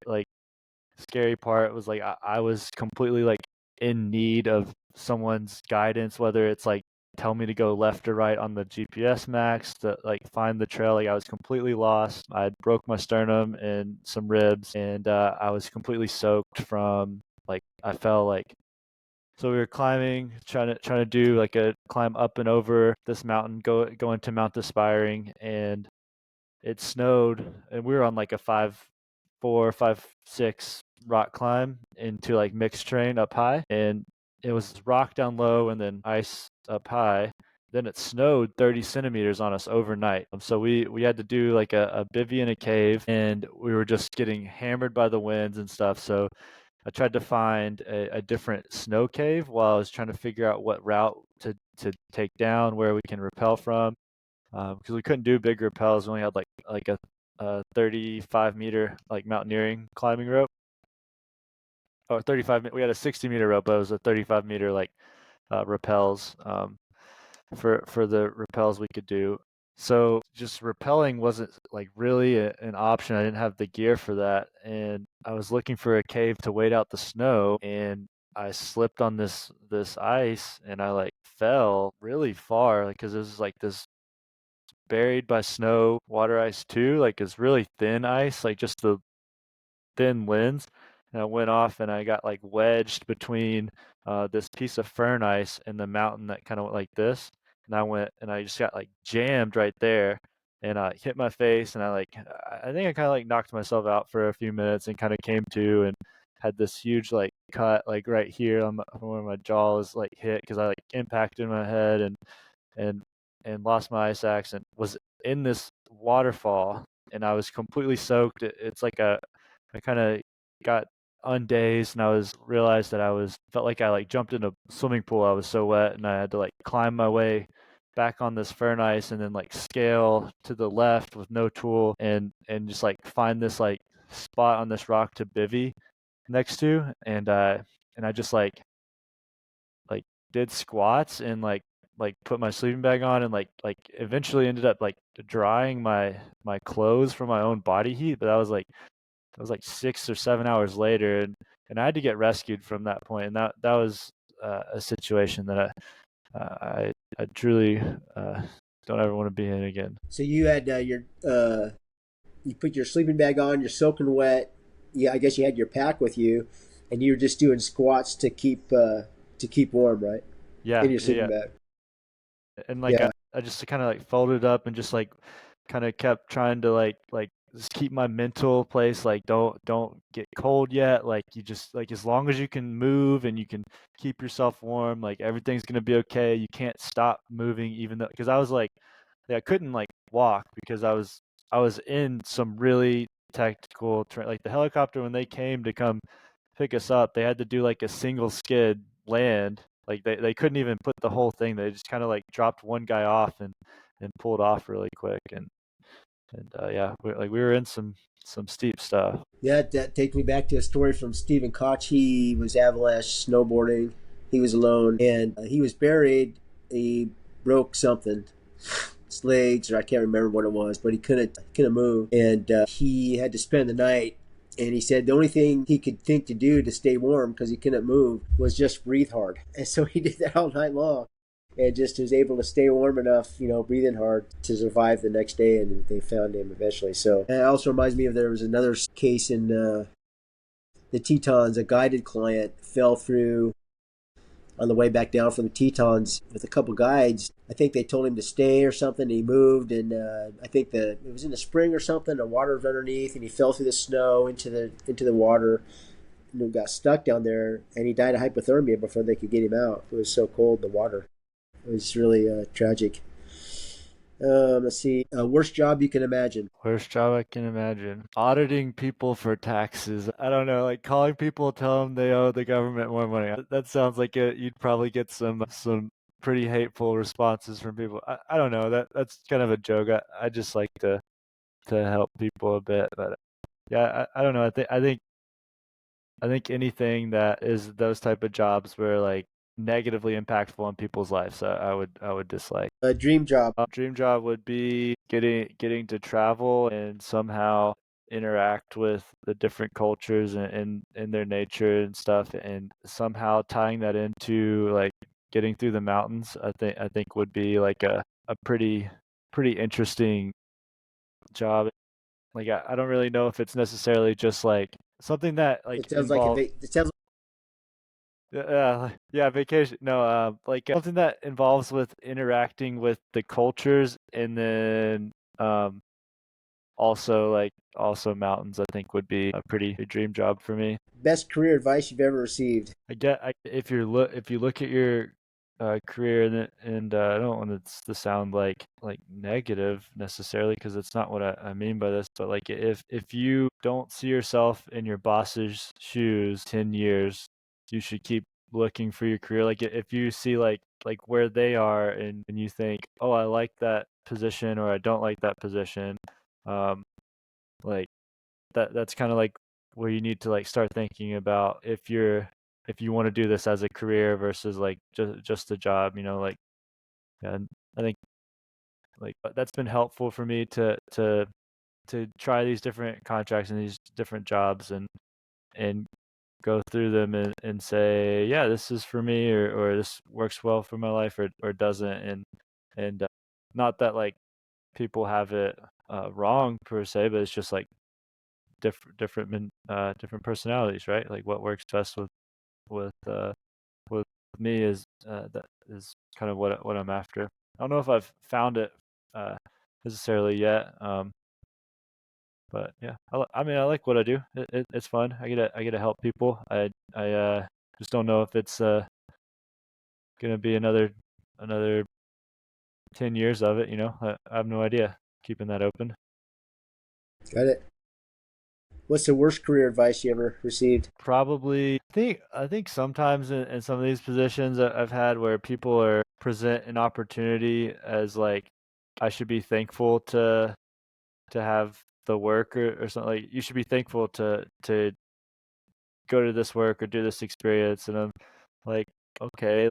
part. Was like I was completely like in need of someone's guidance, whether it's like tell me to go left or right on the GPS max to like find the trail. Like I was completely lost. I broke my sternum and some ribs, and I was completely soaked from like I fell like, so we were climbing, trying to do like a climb up and over this mountain, going to Mount Aspiring, and it snowed, and we were on like a 5, 4, 5, 6 rock climb into like mixed terrain up high, and it was rock down low and then ice up high. Then it snowed 30 centimeters on us overnight. So we had to do like a bivvy in a cave, and we were just getting hammered by the winds and stuff. So I tried to find a different snow cave while I was trying to figure out what route to take down, where we can rappel from, because we couldn't do big rappels. We only had like a 35-meter like mountaineering climbing rope, or 35. We had a 60-meter rope, but it was a 35-meter like rappels, for the rappels we could do. So just rappelling wasn't like really an option. I didn't have the gear for that, and I was looking for a cave to wait out the snow, and I slipped on this ice, and I like fell really far, like because it was like this buried by snow water ice too, like it's really thin ice, like just the thin lens, and I went off and I got like wedged between this piece of fern ice and the mountain that kind of went like this, and I went and I just got like jammed right there, and I hit my face, and I think I kind of like knocked myself out for a few minutes and kind of came to, and had this huge like cut like right here on where my jaw was like hit because I like impacted my head, and and lost my ice axe and was in this waterfall, and I was completely soaked. It's like I kind of got undazed, and I was realized that I was felt like I like jumped in a swimming pool. I was so wet, and I had to like climb my way back on this firn ice and then like scale to the left with no tool and just like find this like spot on this rock to bivy next to, and I just like did squats and like put my sleeping bag on and like eventually ended up like drying my clothes from my own body heat, but that was like 6 or 7 hours later, and I had to get rescued from that point, and that was a situation that I truly don't ever want to be in again. So you had you put your sleeping bag on, you're soaking wet. Yeah, I guess you had your pack with you, and you were just doing squats to keep warm, right? Yeah, In your sleeping yeah, bag. and like Yeah. I just kind of like folded up and just like kind of kept trying to like just keep my mental place like don't get cold yet, like you just like as long as you can move and you can keep yourself warm, like everything's gonna be okay. You can't stop moving even though because I was like yeah, I couldn't like walk because I was in some really tactical terrain. Like the helicopter when they came to come pick us up, they had to do like a single skid land. Like they couldn't even put the whole thing. They just kind of like dropped one guy off and pulled off really quick. And yeah, we were in some steep stuff. Yeah, that takes me back to a story from Stephen Koch. He was avalanche snowboarding. He was alone, and he was buried. He broke something, his legs, or I can't remember what it was, but he couldn't move, and he had to spend the night. And he said the only thing he could think to do to stay warm because he couldn't move was just breathe hard. And so he did that all night long and just was able to stay warm enough, breathing hard to survive the next day. And they found him eventually. So and it also reminds me of there was another case in the Tetons. A guided client fell through on the way back down from the Tetons with a couple guides. I think they told him to stay or something. He moved, and I think it was in the spring or something. The water was underneath, and he fell through the snow into the water. And got stuck down there, and he died of hypothermia before they could get him out. It was so cold, the water. It was really tragic. Let's see. Worst job you can imagine. Worst job I can imagine. Auditing people for taxes. I don't know, like calling people, tell them they owe the government more money. That sounds like you'd probably get some pretty hateful responses from people. I don't know. That's kind of a joke. I just like to help people a bit, but yeah, I don't know. I think anything that is those type of jobs where like negatively impactful on people's lives, I would dislike. A dream job. Dream job would be getting to travel and somehow interact with the different cultures and their nature and stuff, and somehow tying that into like getting through the mountains. I think would be like a pretty interesting job. Like I don't really know if it's necessarily just like something that like It sounds like involves it sounds yeah, yeah, vacation. No, like something that involves with interacting with the cultures, and then also like also mountains. I think would be a pretty dream job for me. like best career advice you've ever received. If you look at your career and I don't want it to sound like negative necessarily because it's not what I mean by this, but like if you don't see yourself in your boss's shoes 10 years, you should keep looking for your career. Like if you see like where they are and you think, oh, I like that position or I don't like that position, um, like that's kind of like where you need to like start thinking about if you want to do this as a career versus like just a job, you know, like and I think like that's been helpful for me to try these different contracts and these different jobs and go through them and say, yeah, this is for me or this works well for my life or doesn't and not that like people have it wrong per se, but it's just like different personalities, right? Like what works best with with me is that is kind of what I'm after. I don't know if I've found it uh, necessarily yet, but yeah, I mean I like what I do. It's fun. I get to help people. I just don't know if it's gonna be another 10 years of it, I have no idea keeping that open. Got it. What's the worst career advice you ever received? Probably, I think sometimes in some of these positions that I've had where people are present an opportunity as like I should be thankful to have the work or something, like you should be thankful to go to this work or do this experience, and I'm like, okay,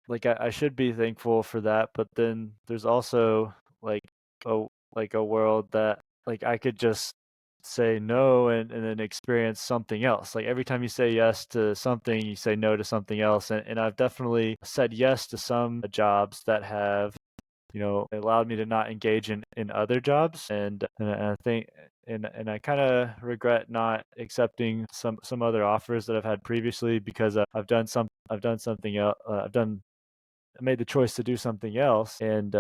like I should be thankful for that, but then there's also like a like a world that like I could just say no and then experience something else. Like every time you say yes to something, you say no to something else. And I've definitely said yes to some jobs that have, allowed me to not engage in other jobs. And I think and I kind of regret not accepting some other offers that I've had previously because I've done something else. I made the choice to do something else, and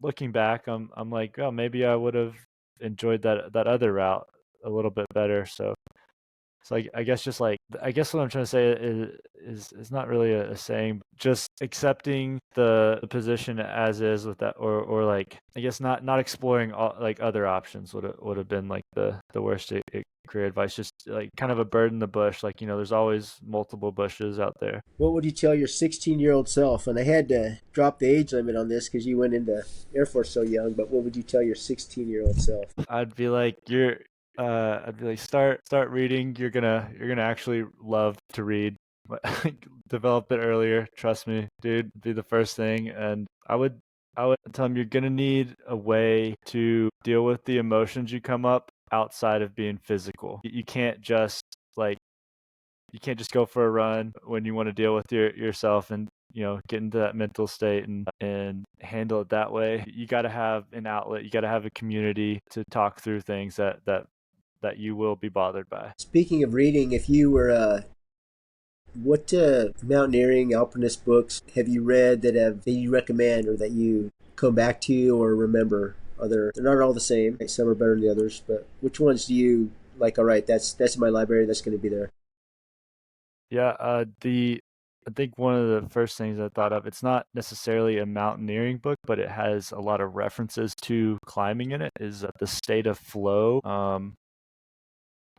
looking back, I'm like, oh, maybe I would have enjoyed that other route a little bit better. So I guess just like I guess what I'm trying to say is not really a saying, just accepting the position as is with that, or like I guess not exploring all, like other options would have been like the worst career advice. Just like kind of a bird in the bush, like there's always multiple bushes out there. What would you tell your 16-year-old self? And I had to drop the age limit on this because you went into Air Force so young, but what would you tell your 16-year-old self? I'd be like, I'd be like, start reading. You're gonna actually love to read. Develop it earlier. Trust me, dude. Be the first thing. And I would tell them you're gonna need a way to deal with the emotions you come up outside of being physical. You can't just like you can't just go for a run when you want to deal with yourself and get into that mental state and handle it that way. You got to have an outlet. You got to have a community to talk through things that you will be bothered by. Speaking of reading, if you were what mountaineering alpinist books have you read that you recommend or that you come back to or remember? They're not all the same. Some are better than the others, but which ones do you like? All right, that's in my library. That's going to be there. Yeah, the I think one of the first things I thought of, it's not necessarily a mountaineering book, but it has a lot of references to climbing in it, is The State of Flow.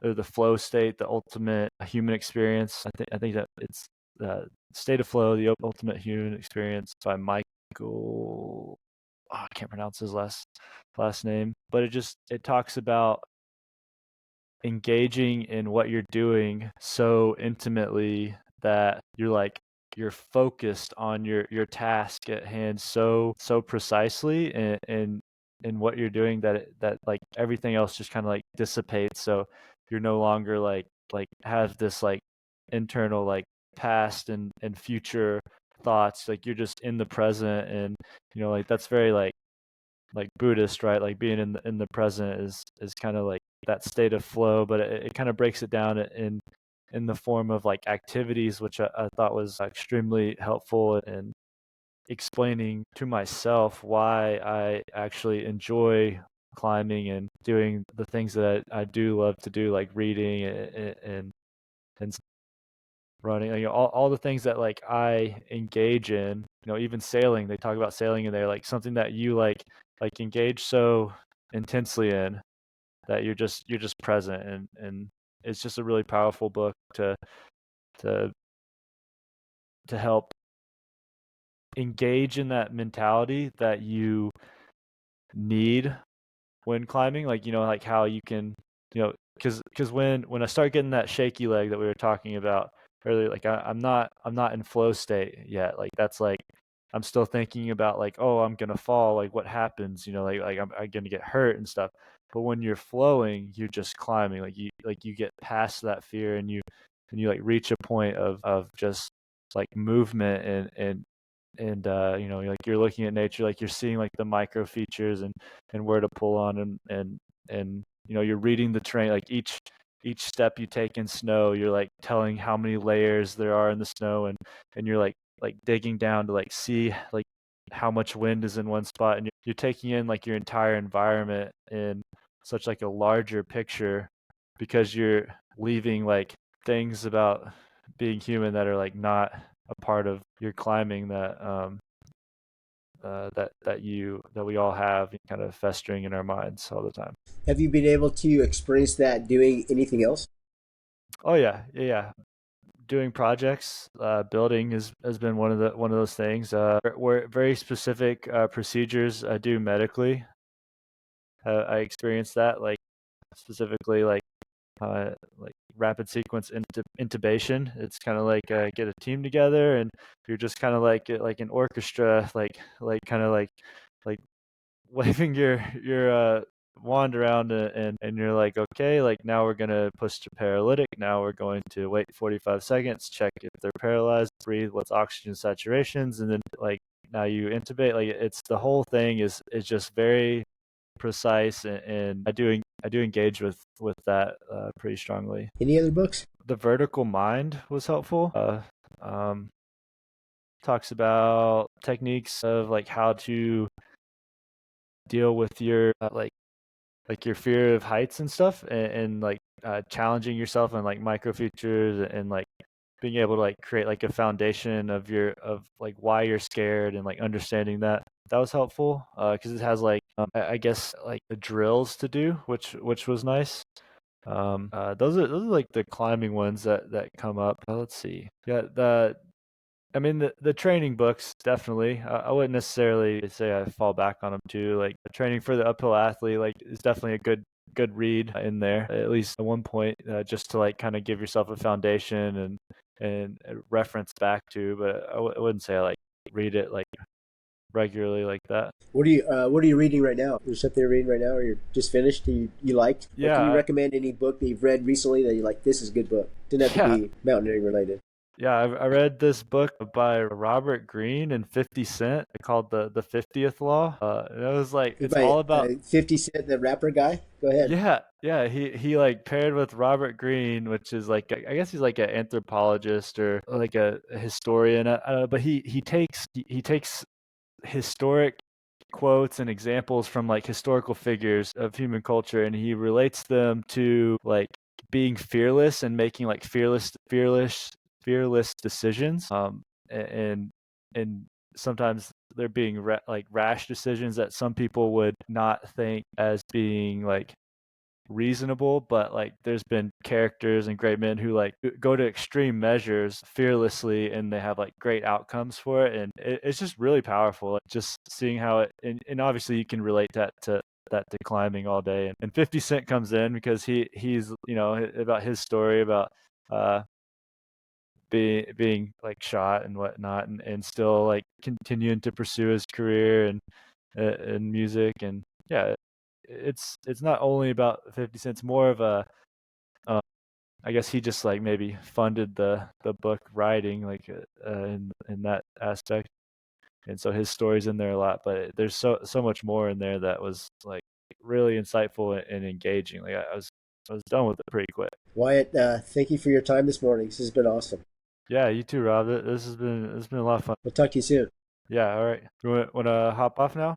Or The Flow State, the ultimate human experience. I think that it's State of Flow, the ultimate human experience by Michael. Oh, I can't pronounce his last name, but it talks about engaging in what you're doing so intimately that you're focused on your task at hand so precisely in what you're doing that like everything else just kind of like dissipates, so you're no longer like have this like internal like past and future thoughts, like you're just in the present. And like that's very like Buddhist, right? Like being in the present is kind of like that state of flow, but it kind of breaks it down in the form of like activities, which I thought was extremely helpful in explaining to myself why I actually enjoy climbing and doing the things that I do love to do, like reading and running, all the things that like I engage in, even sailing. They talk about sailing in there, like something that you like engage so intensely in that you're just present, and it's just a really powerful book to to help engage in that mentality that you need when climbing, like like how you can, because when I start getting that shaky leg that we were talking about earlier, like I'm not in flow state yet. Like that's like I'm still thinking about like, oh, I'm gonna fall, like what happens, like I'm gonna get hurt and stuff. But when you're flowing, you're just climbing, like you get past that fear, and you like reach a point of just like movement and like you're looking at nature, like you're seeing like the micro features and where to pull on, and you're reading the terrain, like each step you take in snow, you're like telling how many layers there are in the snow, and you're like digging down to like see like how much wind is in one spot, and you're taking in like your entire environment in such like a larger picture, because you're leaving like things about being human that are like not a part of your climbing, that that we all have kind of festering in our minds all the time. Have you been able to experience that doing anything else? Oh yeah, yeah, yeah. Doing projects, building has been one of those things. Where very specific procedures I do medically. I experienced that, like specifically like rapid sequence intubation. It's kind of like get a team together, and you're just kind of like an orchestra, like kind of like waving your wand around, and you're like, okay, like now we're gonna push to paralytic. Now we're going to wait 45 seconds, check if they're paralyzed, breathe what's oxygen saturations, and then like now you intubate. Like it's the whole thing is just very precise, and I do engage with that pretty strongly. Any other books? The Vertical Mind was helpful. Um, Talks about techniques of like how to deal with your like your fear of heights and stuff, and like challenging yourself in like micro features, and like being able to like create like a foundation of like why you're scared, and like understanding that. That was helpful because it has like I guess like the drills to do, which was nice. Those are like the climbing ones that come up. Let's see. Yeah, the I mean the training books definitely. I wouldn't necessarily say I fall back on them too. Like training for the uphill athlete, like is definitely a good read in there at least at one point, just to like kind of give yourself a foundation and reference back to. But I wouldn't say I like read it like regularly like that. What are you reading right now? There's something you're reading right now, or you're just finished? You liked, or can you Yeah, recommend any book that you've read recently that you like? This is a good book. Didn't have to yeah, be mountaineering related. yeah. I read this book by Robert Greene and 50 Cent called the 50th Law. And it was like it's By all about 50 Cent, the rapper guy. Go ahead. yeah, yeah. He like paired with Robert Greene, which is like I guess he's like an anthropologist or like a historian. I don't know, but he takes historic quotes and examples from like historical figures of human culture, and he relates them to like being fearless and making like fearless decisions. And and sometimes they're being like rash decisions that some people would not think as being like reasonable, but like there's been characters and great men who like go to extreme measures fearlessly, and they have like great outcomes for it, and it's just really powerful, like, just seeing how it, and obviously you can relate that to climbing all day, and 50 Cent comes in because he's about his story about uh being like shot and whatnot, and still like continuing to pursue his career and music, and yeah, it's not only about 50 cents, more of a um, I guess he just like maybe funded the book writing, like in that aspect, and so his story's in there a lot, but there's so much more in there that was like really insightful and engaging. Like I was done with it pretty quick. Wyatt, thank you for your time this morning. This has been awesome. Yeah, you too, Rob. This has been a lot of fun. We'll talk to you soon. Yeah, all right. You want to hop off now?